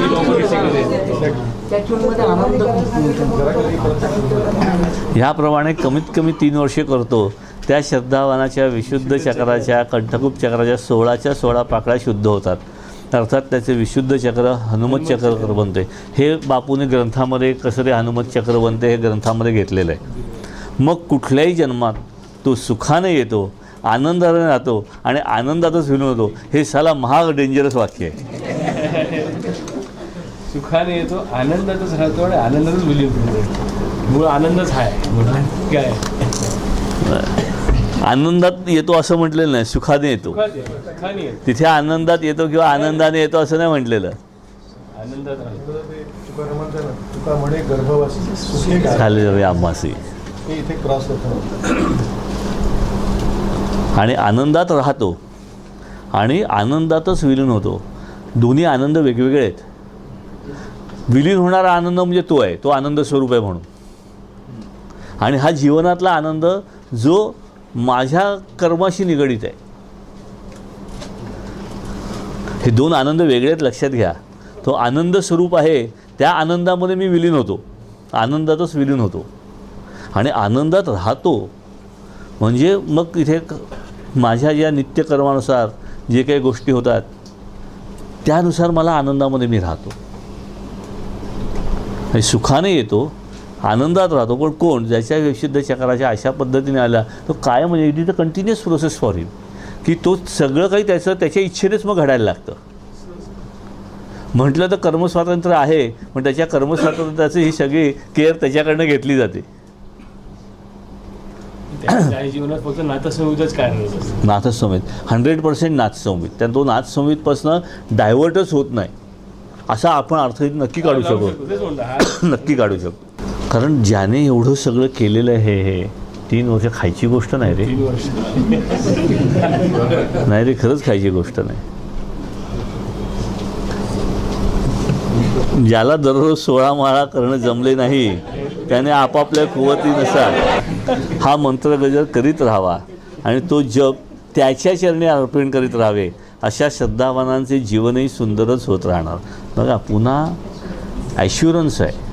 ह्याप्रमाणे कमीत कमी 3 वर्षे करतो. त्या श्रद्धावानाच्या विशुद्ध चक्राच्या, कंठकूप चक्राच्या 16च्या 16 पाकळ्या शुद्ध होतात. अर्थात त्याचे विशुद्ध चक्र हनुमत चक्र बनते. हे बापूने ग्रंथामध्ये कसं रे हनुमत चक्र बनते हे ग्रंथामध्ये घेतलेलं आहे. मग कुठल्याही जन्मात तो सुखाने येतो, आनंदाने राहतो आणि आनंदातच विलीन होतो. हे साला महाग डेंजरस वाक्य आहे. सुखाने येतो, आनंदातच राहतो आणि आनंदातच विलीन होतो. मूळ आनंदच आहे. काय आनंदात येतो असं म्हटलेलं नाही, सुखाने येतो. खाणी आहे. तिथे आनंदात येतो किंवा आनंदाने येतो असं नाही म्हटलेलं. आनंदात राहतो. तुका म्हणे गर्भवासी सुखी काय झाले जावे आम्हासी. ते इथे क्रॉस होतं. आणि आनंदात राहतो आणि आनंदातच विलीन होतो. दोन्ही आनंद वेगवेगळे आहेत. विलीन होणारा आनंद म्हणजे तो आहे, तो आनंद स्वरूप आहे म्हणून. आणि हा जीवनातला आनंद जो माझ्या कर्माशी निगडीत आहे. हे दोन आनंद वेगळे आहेत, लक्षात घ्या. तो आनंद स्वरूप आहे, त्या आनंदामध्ये मी विलीन होतो, आनंदातच विलीन होतो आणि आनंदात राहतो. म्हणजे मग इथे माझ्या ज्या नित्यकर्मानुसार जे काही गोष्टी होतात त्यानुसार मला आनंदामध्ये मी राहतो. आणि सुखाने येतो, आनंदात राहतो. पण कोण ज्याच्या विशुद्ध चक्राच्या अशा पद्धतीने आला तो काय म्हणजे it is a continuous process for him, की तो सगळं काही त्याच्या इच्छेनेच मग घडायला लागतं. म्हटलं तर कर्मस्वातंत्र्य आहे, पण त्याच्या कर्मस्वातंत्र्याची ही सगळी केअर त्याच्याकडनं घेतली जाते. त्या जीवनात फक्त नाथसंहिताच कार्यरत असतं. नाथसंहित 100% नाथसंहित. त्या तो नाथसंहितपासून डायव्हर्टच होत नाही असा आपण अर्थ नक्की काढू शकतो. तेच म्हणलं, हा नक्की काढू शकतो. कारण ज्याने एवढं सगळं केलेलं आहे, हे 3 वर्ष खायची गोष्ट नाही रे. 3 वर्ष नाही रे, खरंच खायची गोष्ट नाही. ज्याला दररोज 16 माळा करणं जमले नाही त्याने आपापल्या कुवतीनुसार हा मंत्र गजर करीत राहावा आणि तो जप त्याच्या चरणी अर्पण करीत राहावे. अशा श्रद्धावानांचे जीवनही सुंदरच होत राहणार. बघा, पुन्हा ॲश्युरन्स आहे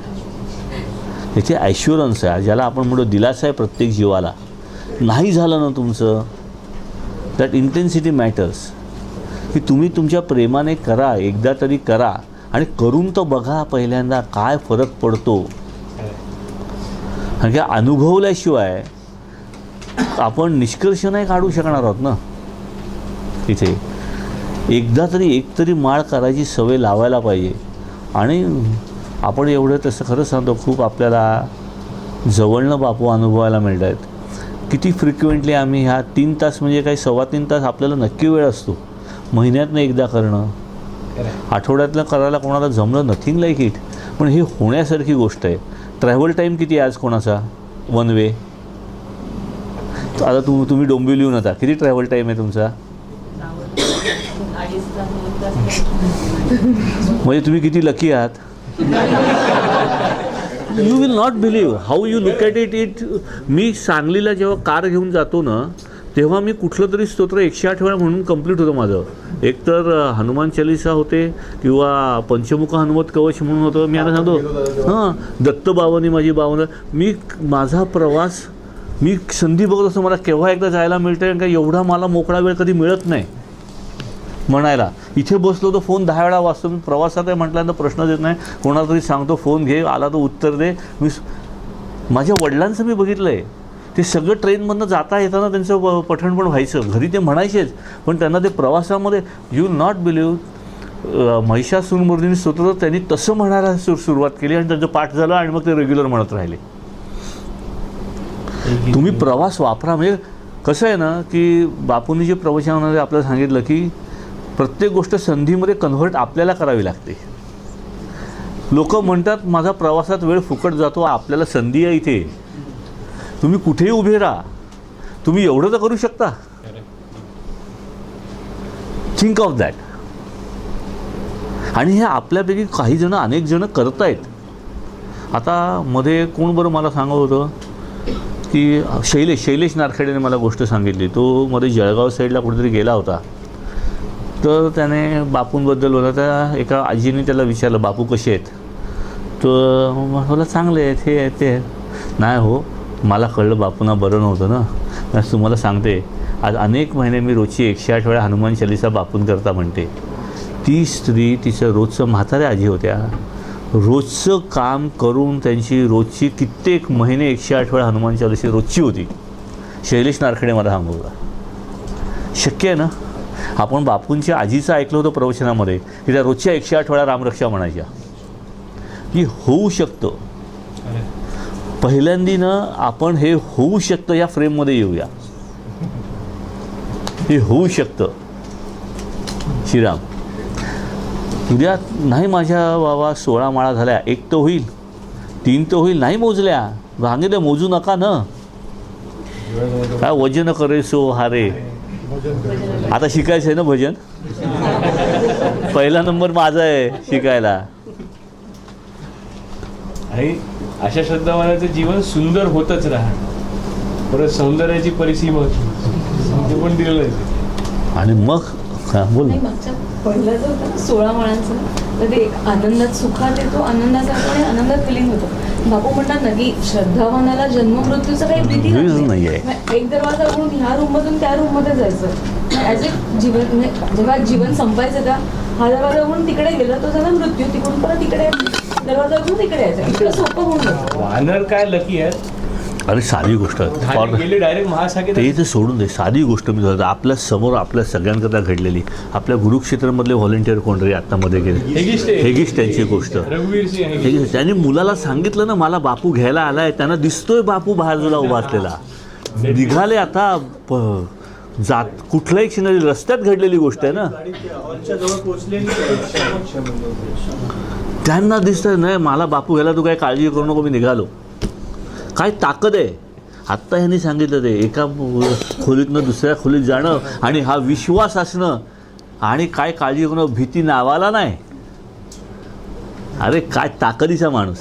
इथे. ॲश्युरन्स आहे, ज्याला आपण म्हणतो दिलासा आहे प्रत्येक जीवाला. नाही झालं ना तुमचं, दॅट इंटेन्सिटी मॅटर्स. की तुम्ही तुमच्या प्रेमाने करा, एकदा तरी करा आणि करून तर बघा पहिल्यांदा काय फरक पडतो. कारण की अनुभवल्याशिवाय आपण निष्कर्ष नाही काढू शकणार आहोत ना. इथे एकदा तरी एकतरी माळ करायची सवय लावायला पाहिजे. आणि आपण एवढं तसं खरं सांगतो, खूप आपल्याला जवळनं बापू अनुभवायला मिळत आहेत. किती फ्रिक्वेंटली आम्ही ह्या 3 तास म्हणजे काही 3.25 तास आपल्याला नक्की वेळ असतो. महिन्यातनं एकदा करणं, आठवड्यातलं करायला कोणाला जमलं, नथिंग लाईक इट. पण ही होण्यासारखी गोष्ट आहे. ट्रॅव्हल टाईम किती आज कोणाचा 1 वे? आता तुम्ही डोंबिवलीहून आता किती ट्रॅव्हल टाईम आहे तुमचा? म्हणजे तुम्ही किती लकी आहात. You will not believe how you look at it. मी सांगलीला जेव्हा कार घेऊन जातो ना, तेव्हा मी कुठलं तरी स्तोत्र 108 वेळा म्हणून कंप्लीट होतं माझं. एकतर हनुमान चालिसा होते किंवा पंचमुख हनुमत कवच म्हणून होतं. मी आता सांगतो दत्त बावनी माझी बावनं. माझा प्रवास मी संधी बघत असतो, मला केव्हा एकदा जायला मिळतं. कारण का एवढा मला मोकळा वेळ कधी मिळत नाही म्हणायला. इथे बसलो तर फोन 10 वेळा वाजतो. मी प्रवासात आहे म्हटल्यानंतर प्रश्नच येत नाही. कोणाला तरी सांगतो फोन घे, आला तर उत्तर दे. माझ्या वडिलांचं मी बघितलं आहे, ते सगळं ट्रेनमधनं जाता येताना त्यांचं पठण पण व्हायचं. घरी ते म्हणायचेच, पण त्यांना ते प्रवासामध्ये यू नॉट बिलीव्ह महिषासुरमर्दिनी स्तोत्र त्यांनी तसं म्हणायला सुरुवात केली आणि त्यांचं पाठ झालं आणि मग ते रेग्युलर म्हणत राहिले. तुम्ही प्रवास वापरा. म्हणजे कसं आहे ना, की बापूंनी जे प्रवचनामध्ये आपल्याला सांगितलं की प्रत्येक गोष्ट संधीमध्ये कन्व्हर्ट आपल्याला करावी लागते. लोक म्हणतात माझा प्रवासात वेळ फुकट जातो. आपल्याला संधी आहे इथे, तुम्ही कुठेही उभे राहा, तुम्ही एवढं तर करू शकता. Think of that. आणि हे आपल्यापैकी काही जण, अनेक जण करत आहेत. आता मध्ये कोण बरं मला सांगत होतं की शैलेश नारखेडेने मला गोष्ट सांगितली. तो मध्ये जळगाव साईडला कुठेतरी गेला होता. तर त्याने बापूंबद्दल होता, त्या एका आजीने त्याला विचारलं बापू कसे आहेत. तर मला चांगले आहेत, हे आहेत, ते आहेत. नाही हो, मला कळलं बापूंना बरं नव्हतं ना. तुम्हाला सांगते, आज अनेक महिने मी रोजची 108 वेळा हनुमान चालिसा बापूंकरता म्हणते. ती स्त्री, तिचं रोजचं, म्हाताऱ्या आजी होत्या, रोजचं काम करून त्यांची रोजची कित्येक महिने 108 वेळा हनुमान चालिसा रोजची होती. शैलेश नारखेडे मला सांगू, शक्य आहे ना. आपण बापूंच्या आजीचं ऐकलं होतं प्रवचनामध्ये की त्या रोजच्या 108 वेळा रामरक्षा म्हणायच्या. की होऊ शकतं. पहिल्यांदी ना आपण हे होऊ शकतं या फ्रेममध्ये येऊया. हे होऊ शकतं. श्रीराम, उद्या नाही माझ्या बाबा 16 माळा झाल्या, 1 तर होईल, 3 तर होईल, नाही मोजल्या, सांगितलं मोजू नका ना. काय वजन करे सो हारे. आता शिकायचं आहे ना भजन. पहिला नंबर माझा आहे शिकायला. आणि अशा श्रद्धावानाचं जीवन सुंदर होतच राहणार. परत सौंदर्याची परिसीमा होती, ते पण दिलेलं आहे. आणि मग बोल. नाही, मागच्या पहिला जो होता ना 16 माळांचं, तर ते एक आनंदात सुखात येतो, आनंदाचा आणि आनंदात फिलिंग होतं. बापू म्हणतात ना की श्रद्धावानाला जन्ममृत्यूचं काही भीती नाही आहे. मग एक दरवाजा उघडून ह्या रूममधून त्या रूममध्ये जायचं. ॲज ए जीवन म्हणजे जेव्हा जीवन संपायचं का हा दरवाजा उघडून तिकडे गेला, तो झाला मृत्यू, तिकडून परत तिकडे दरवाजा उघडून तिकडे यायचं. इतकं सोपं होऊन जातं. वानर काय लकी आहे, अरे साधी गोष्ट गेले डायरेक्ट महासागर. ते तर सोडून दे. साधी गोष्ट मी सांगतो, आपल्या समोर आपल्या सगळ्यांकरता घडलेली. आपल्या गुरुक्षेत्रामधले व्हॉलेंटियर कोण रे आत्तामध्ये गेले, हेगिस्ट त्यांची गोष्ट. रघुवीर सिंह हेगिस्ट त्यांनी मुलाला सांगितलं ना मला बापू घ्यायला आलाय, त्यांना दिसतोय बापू बाहेर जुला उभा असलेला. निघाले आता जात कुठल्याही क्षणी रस्त्यात घडलेली गोष्ट आहे ना. त्यांना दिसतंय नाही मला बापू घ्यायला, तू काय काळजी करू नको, मी निघालो. काय ताकद आहे. आत्ता ह्यांनी सांगितलं ते एका खोलीतनं दुसऱ्या खोलीत जाणं आणि हा विश्वास असणं आणि काय काळजी करणं, भीती नावाला नाही. अरे काय ताकदीचा माणूस.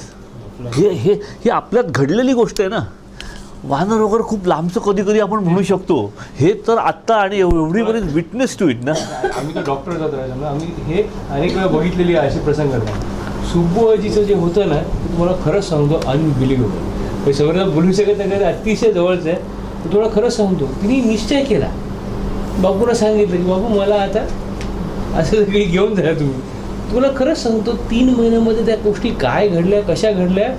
हे हे ही आपल्यात घडलेली गोष्ट आहे ना. वानर वगैरे खूप लांबचं कधी कधी आपण म्हणू शकतो, हे तर आत्ता आणि एवढी बरीच विटनेस टू इट ना. आम्ही तर डॉक्टर जात राहिलो ना, आम्ही हे अनेक वेळा बघितलेली आहे अशी प्रसंग करतात. सुब्बूजीचं जे होतं ना ते तुम्हाला खरंच सांगतो अनबिलिव्हेबल. सगळं बोलू शकत नाही, अतिशय जवळचं आहे. तर थोडं खरंच सांगतो, तिने निश्चय केला. बापूला सांगितलं की बापू मला आता असं सगळी घेऊन जा तुम्ही. तुला खरंच सांगतो 3 महिन्यामध्ये त्या गोष्टी काय घडल्या, कशा घडल्या,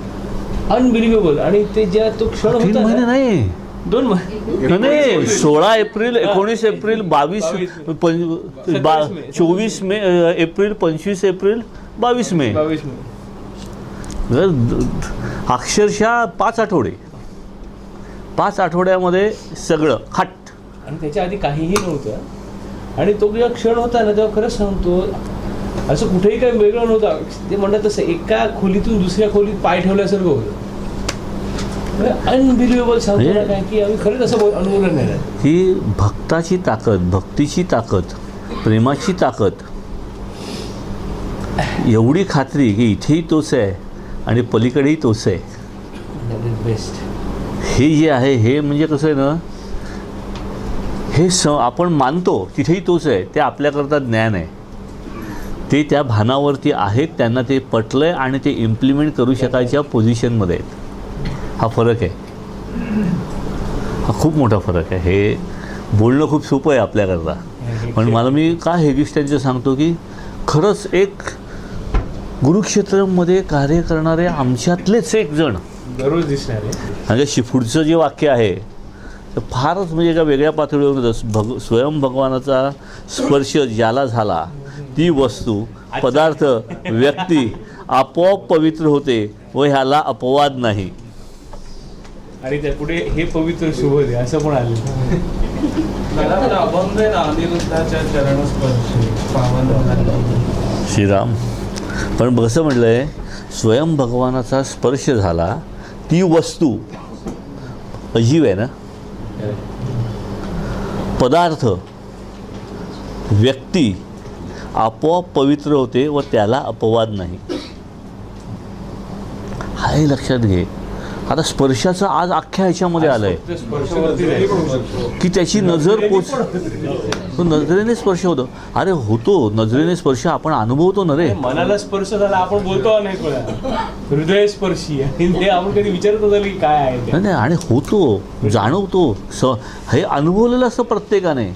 अनबिलिव्हेबल. आणि ते ज्या तो क्षण 3 होता महिने ना, नाही 2 महिने नाही, 16 April 19 April 24 May April 25 April 22 मे. 22 मे अक्षरशः 5 आठवडे. 5 आठवड्यामध्ये सगळं हट. आणि त्याच्या आधी काहीही नव्हतं. आणि तो जेव्हा क्षण होता ना तेव्हा खरंच सांगतो असं कुठेही काही वेगळं नव्हतं. ते म्हणतात तसं एका खोलीतून दुसऱ्या खोलीत पाय ठेवल्यासारखं होतं. अनबिलिव्हेबल सांगतो ना काय की आम्ही खरंच असं अनुभवलं नाही. ही भक्ताची ताकद, भक्तीची ताकद, प्रेमाची ताकद, एवढी खात्री की इथेही तोच आहे आणि पलीकडेही तोच आहे. बेस्ट. हे जे आहे हे म्हणजे कसं आहे ना, हे आपण मानतो तिथेही तोच आहे, ते आपल्याकरता ज्ञान आहे. ते त्या भानावरती आहेत, त्यांना ते पटलं आहे आणि ते इम्प्लिमेंट करू शकायच्या पोझिशनमध्ये आहेत. हा फरक आहे, हा खूप मोठा फरक आहे. हे बोलणं खूप सोपं आहे आपल्याकरता, पण मला मी का हेगिस्ट त्यांचं सांगतो की खरंच एक गुरुक्षेत्रामध्ये कार्य करणारे आमच्यातलेच एक जण दररोज दिसणार आहे. म्हणजे पुढचं जे वाक्य आहे तर फारच म्हणजे एका वेगळ्या पातळीवर होतं. स्वयं भगवानाचा स्पर्श ज्याला झाला ती वस्तू, पदार्थ, व्यक्ती आपोआप पवित्र होते व ह्याला अपवाद नाही. आणि त्या पुढे हे पवित्र शुभ आहे असं पण आलं. अभंग आहे ना, अनिरुद्धाच्या चरणस्पर्शी पावन. श्रीराम, पण कसं म्हटलं आहे, स्वयं भगवानाचा स्पर्श झाला ती वस्तू अजीव आहे ना, पदार्थ, व्यक्ती आपोआप पवित्र होते व त्याला अपवाद नाही. हाही लक्षात घे. आता स्पर्शाचं आज अख्ख्या ह्याच्यामध्ये आलं आहे की त्याची नजर तो नजरेने स्पर्श होतो. अरे होतो नजरेने स्पर्श, आपण अनुभवतो ना रे. मनाला स्पर्श झाला आपण बोलतो अनेक वेळा हृदय स्पर्शी, आणि ते आपण कधी विचारत होतो की काय आहे ते. नाही आणि होतो, जाणवतो. हे अनुभवलेलं असतं प्रत्येकाने.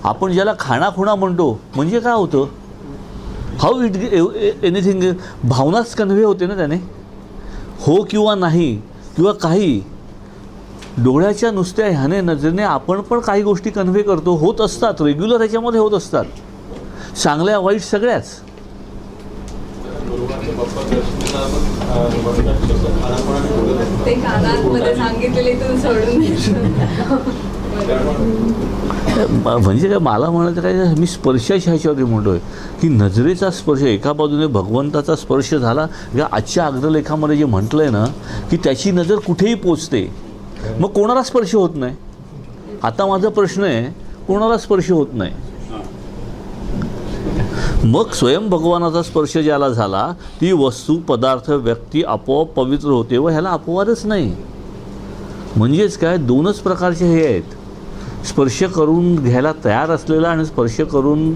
आपण ज्याला खाणाखुणा म्हणतो म्हणजे काय होतं, हाऊ इट एनिथिंग, भावनाच कन्व्हे होते ना त्याने, हो किंवा नाही किंवा काही. डोळ्याच्या नुसत्या ह्याने नजरेने आपण पण काही गोष्टी कन्व्हे करतो, होत असतात, रेग्युलर ह्याच्यामध्ये होत असतात, चांगल्या वाईट सगळ्याच. ते कानात मध्ये सांगितलेले तू सोडून म्हणजे काय मला म्हणायचं काय, मी स्पर्शाच्या ह्याच्यावरती म्हणतो आहे की नजरेचा स्पर्श, एका बाजूने भगवंताचा स्पर्श झाला. या आजच्या अग्रलेखामध्ये जे म्हटलं आहे ना की त्याची नजर कुठेही पोचते, मग कोणाला स्पर्श होत नाही. आता माझा प्रश्न आहे, कोणाला स्पर्श होत नाही. मग स्वयं भगवानाचा स्पर्श ज्याला झाला ती वस्तू, पदार्थ, व्यक्ती आपोआप पवित्र होते व ह्याला अपवादच नाही. म्हणजेच काय, दोनच प्रकारचे हे आहेत, स्पर्श करून घ्यायला तयार असलेला आणि स्पर्श करून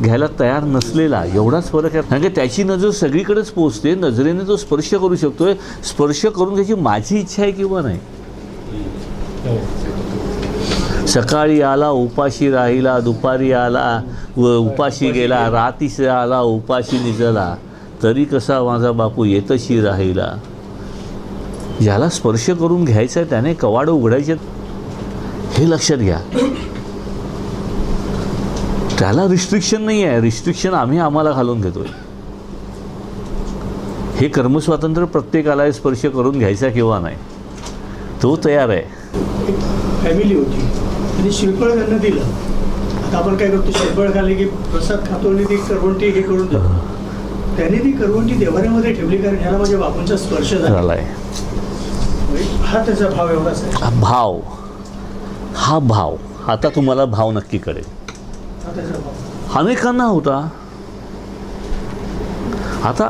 घ्यायला तयार नसलेला, एवढाच फरक आहे. कारण की त्याची नजर सगळीकडेच पोचते, नजरेने तो स्पर्श करू शकतोय. स्पर्श करून घ्यायची माझी इच्छा आहे किंवा नाही. सकाळी आला उपाशी राहिला, दुपारी आला व उपाशी गेला, रात्रीस आला उपाशी निजला, तरी कसा माझा बापू येतशी राहिला. ज्याला स्पर्श करून घ्यायचा आहे त्याने कवाडं उघडायचे, हे लक्षात घ्या. त्याला रिस्ट्रिक्शन नाही आहे, रिस्ट्रिक्शन आम्हाला घालून घेतोय. हे कर्मस्वातंत्र्य प्रत्येकाला आहे, स्पर्श करून घ्यायचा किंवा नाही, तो तयार आहे. एक फॅमिली होती आणि श्रीफळ त्यांना दिलं. आता आपण काय करतो, श्रीफळ खाल्ले की प्रसाद खातो आणि ती करवंटी हे करून देतो. त्याने ती करवंटी देवाऱ्यामध्ये ठेवली, कारण ह्याला माझ्या बापूंचा स्पर्श झालाय. हा त्याचा भाव एवढाच आहे. हा भाव आता तुम्हाला भाव नक्की कळेल. हा त्याचा भाव अनेकांना होता. आता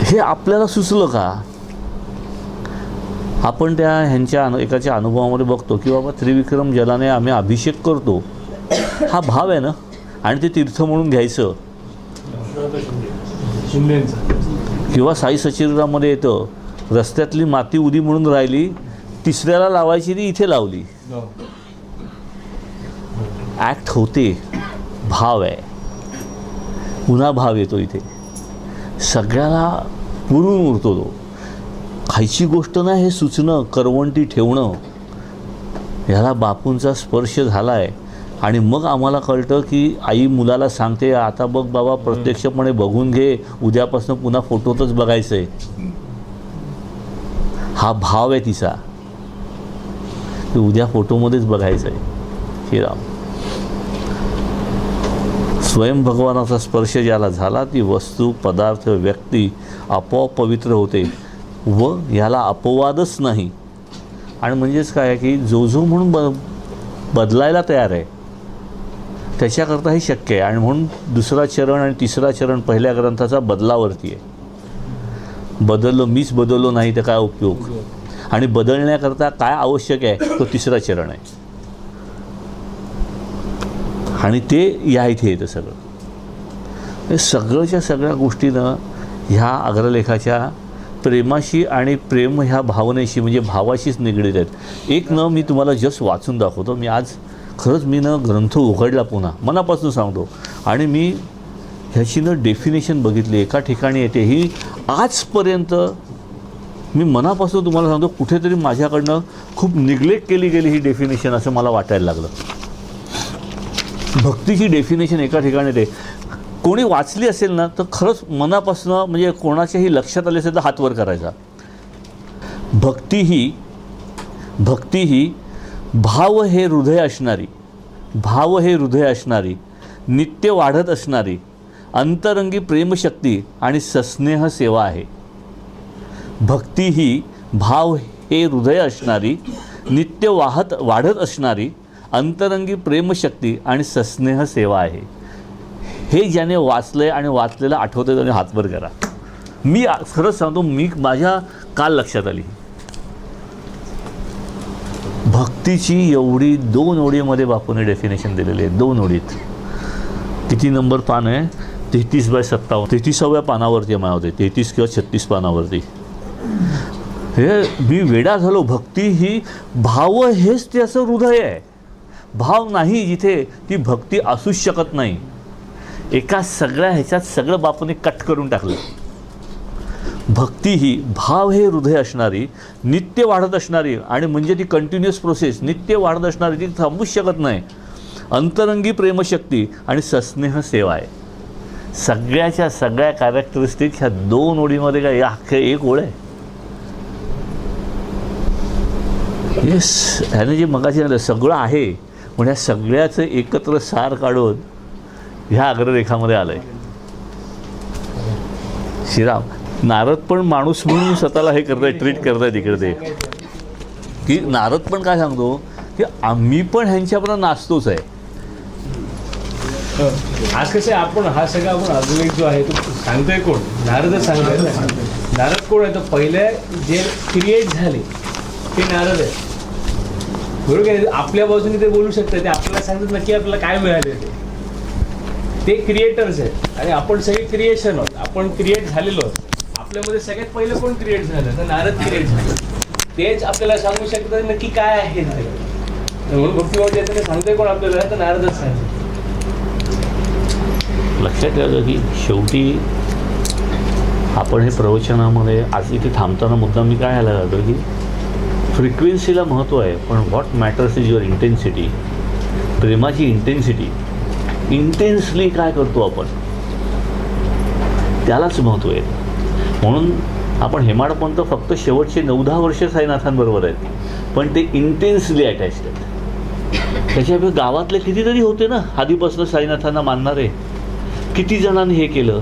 हे आपल्याला सुचलं का? आपण त्या ह्यांच्या एकाच्या अनुभवामध्ये बघतो की बाबा त्रिविक्रम जलाने आम्ही अभिषेक करतो, हा भाव आहे ना, आणि ते तीर्थ म्हणून घ्यायचं. किंवा साई सचिरामध्ये येतं, रस्त्यातली माती उदी म्हणून राहिली, तिसऱ्याला लावायची ती इथे लावली. ॲक्ट होते, भाव आहे, पुन्हा भाव येतो इथे, सगळ्याला पुरून उरतो तो. खायची गोष्ट नाही, हे सुचणं, करवंटी ठेवणं, ह्याला बापूंचा स्पर्श झाला आहे. आणि मग आम्हाला कळतं की आई मुलाला सांगते, आता बघ बाबा, प्रत्यक्षपणे बघून घे, उद्यापासून पुन्हा फोटोतच बघायचं आहे. हा भाव आहे तिचा, की उद्या फोटोमध्येच बघायचं आहे. श्रीराम. स्वयं भगवानाचा स्पर्श ज्याला झाला ती वस्तू, पदार्थ, व्यक्ती आपोआप पवित्र होते व ह्याला अपवादच नाही. आणि म्हणजेच काय आहे की जो म्हणून बदलायला तयार आहे त्याच्याकरता हे शक्य आहे. आणि म्हणून दुसरा चरण आणि तिसरा चरण पहिल्या ग्रंथाचा बदलावरती आहे. बदललो, मीच बदललो नाही तर काय उपयोग. आणि बदलण्याकरता काय आवश्यक आहे, तो तिसरा चरण आहे. आणि ते या इथे येतं सगळं. हे सगळ्याच्या सगळ्या गोष्टीनं ह्या अग्रलेखाच्या प्रेमाशी आणि प्रेम ह्या भावनेशी म्हणजे भावाशीच निगडीत आहेत. एक मी तुम्हाला जस्ट वाचून दाखवतो. मी आज खरंच ग्रंथ उघडला पुन्हा, मनापासून सांगतो. आणि मी ह्याची डेफिनेशन बघितली, एका ठिकाणी येते ही. आजपर्यंत मी मनापासून तुम्हाला सांगतो, कुठेतरी माझ्याकडनं खूप निग्लेक्ट केली गेली ही डेफिनेशन असं मला वाटायला लागलं. भक्तीची डेफिनेशन एका ठिकाणी येते. कोणी वाचली असेल ना तर खरंच मनापासून, म्हणजे कोणाच्याही लक्षात आले असेल तर हात वर करायचा. भक्ती ही भाव हे हृदय असणारी, नित्य वाढत असणारी, अंतरंगी प्रेमशक्ती आणि सस्नेह सेवा आहे. भक्ती ही भाव हे हृदय असणारी, नित्य वाढत असणारी, अंतरंगी प्रेमशक्ती आणि सस्नेह सेवा आहे. हे ज्याने वाचलंय आणि वाचलेलं आठवतं त्याने हातवर करा. मी खरंच सांगतो, माझ्या काल लक्षात आली. भक्तीची एवढी 2 ओळीमध्ये बापूने डेफिनेशन दिलेली आहे. 2 ओळीत. किती नंबर पान आहे? 33/57. 33व्या पानावरती आहे माझ्या, 33 किंवा 36 पानावरती. हे मी वेडा झालो. भक्ती ही भाव हेच त्याचं हृदय आहे. भाव नाही जिथे ती भक्ती असूच शकत नाही. एका सगळ्या ह्याच्यात सगळं बापूने कट करून टाकलं. भक्ती ही भाव हे हृदय असणारी, नित्य वाढत असणारी, आणि म्हणजे ती कंटिन्युअस प्रोसेस, नित्य वाढत असणारी, ती थांबूच शकत नाही, अंतरंगी प्रेमशक्ती आणि सस्नेह सेवा आहे. सगळ्याच्या सगळ्या कॅरेक्टरिस्टिक ह्या 2 ओळीमध्ये काय, या अख्ख्या एक ओळ आहे. येस, ह्याने जे मगाशी झालं सगळं आहे, पण ह्या सगळ्याचं एकत्र सार काढून ह्या अग्ररेखामध्ये आलं आहे. श्रीराम, नारद पण माणूस म्हणून स्वतःला हे करत आहे, ट्रीट करत आहे तिकडे ते, की नारद पण काय सांगतो की आम्ही पण ह्यांच्यापर्यंत नाचतोच आहे. आज कसं आहे, आपण हा सगळा आपण अद्वैत जो आहे तो सांगतोय कोण? नारदच सांगतोय ना. नारद कोण आहे? तर पहिले जे क्रिएट झाले ते नारद आहे, बरोबर आहे. आपल्या बाजूने ते बोलू शकतात, ते आपल्याला सांगतात नक्की आपल्याला काय मिळाले ते क्रिएटर्स आहेत आणि आपण सगळे क्रिएशन आहोत. आपण क्रिएट झालेलो आहोत. आपल्यामध्ये सगळ्यात पहिलं कोण क्रिएट झालं? तर नारद क्रिएट झालं. तेच आपल्याला सांगू शकतात नक्की काय आहे ते. म्हणून भक्तिभाव ज्याचं सांगतोय कोण आपल्याला? तर नारदच सांगतो. लक्षात ठेवायचं की शेवटी आपण हे प्रवचनामध्ये आज इथे थांबताना मुद्दा मी काय आला जातो की फ्रिक्वेन्सीला महत्त्व आहे, पण what matters is your intensity. प्रेमाची इंटेन्सिटी, इंटेन्सली काय करतो आपण त्यालाच महत्त्व आहे. म्हणून आपण हेमाडपंत फक्त शेवटचे 9-10 वर्ष साईनाथांबरोबर आहेत, पण ते इंटेन्सली अटॅच्ड आहेत. त्याच्यामुळे गावातले कितीतरी होते ना आधीपासून साईनाथांना मानणारे, किती जणांनी हे केलं.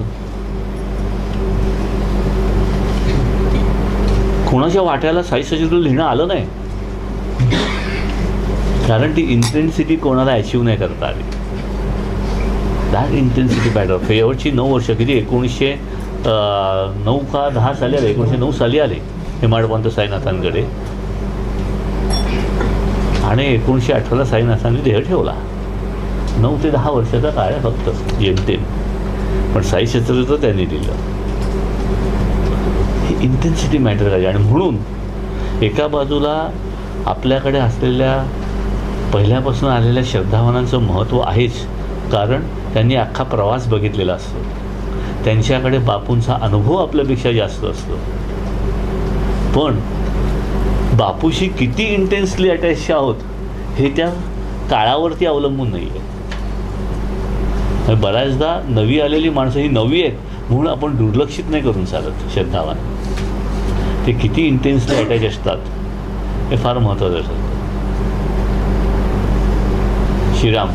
कोणाच्या वाट्याला साई सचित्र लिहिणं आलं नाही, कारण ती इंटेन्सिटी कोणाला अचीव नाही करता आली. That intensity matter. शेवटची 9 वर्ष, किती 1909 का 10 साली आले, 1909 साली आले हेमाडपंत साईनाथांकडे आणि 1918ला साईनाथांनी देह ठेवला. 9 ते 10 वर्षाचा काळ आहे फक्त जेमतेम, पण साई क्षेत्र त्यांनी दिलं. ही इंटेन्सिटी मॅटर करायची. आणि म्हणून एका बाजूला आपल्याकडे असलेल्या पहिल्यापासून आलेल्या श्रद्धावानांचं महत्त्व आहेच, कारण त्यांनी अख्खा प्रवास बघितलेला असतो. त्यांच्याकडे बापूंचा अनुभव आपल्यापेक्षा जास्त असतो. पण बापूशी किती इंटेन्सली अटॅच आहोत हे त्या काळावरती अवलंबून नाही आहे. बऱ्याचदा नवी आलेली माणसं ही नवी आहेत म्हणून आपण दुर्लक्षित नाही करून चालत. श्रद्धावान ते किती इंटेन्सली अटॅच असतात हे फार महत्त्वाचं असतं. श्रीराम.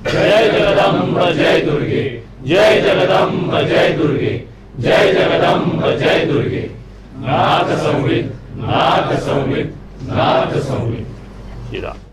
जय जगदंब जय दुर्गे, जय जगदंब जय दुर्गे, जय जगदंब जय दुर्गे. नाथ संवित, नाथ संवित, नाथ संवित. श्रीराम.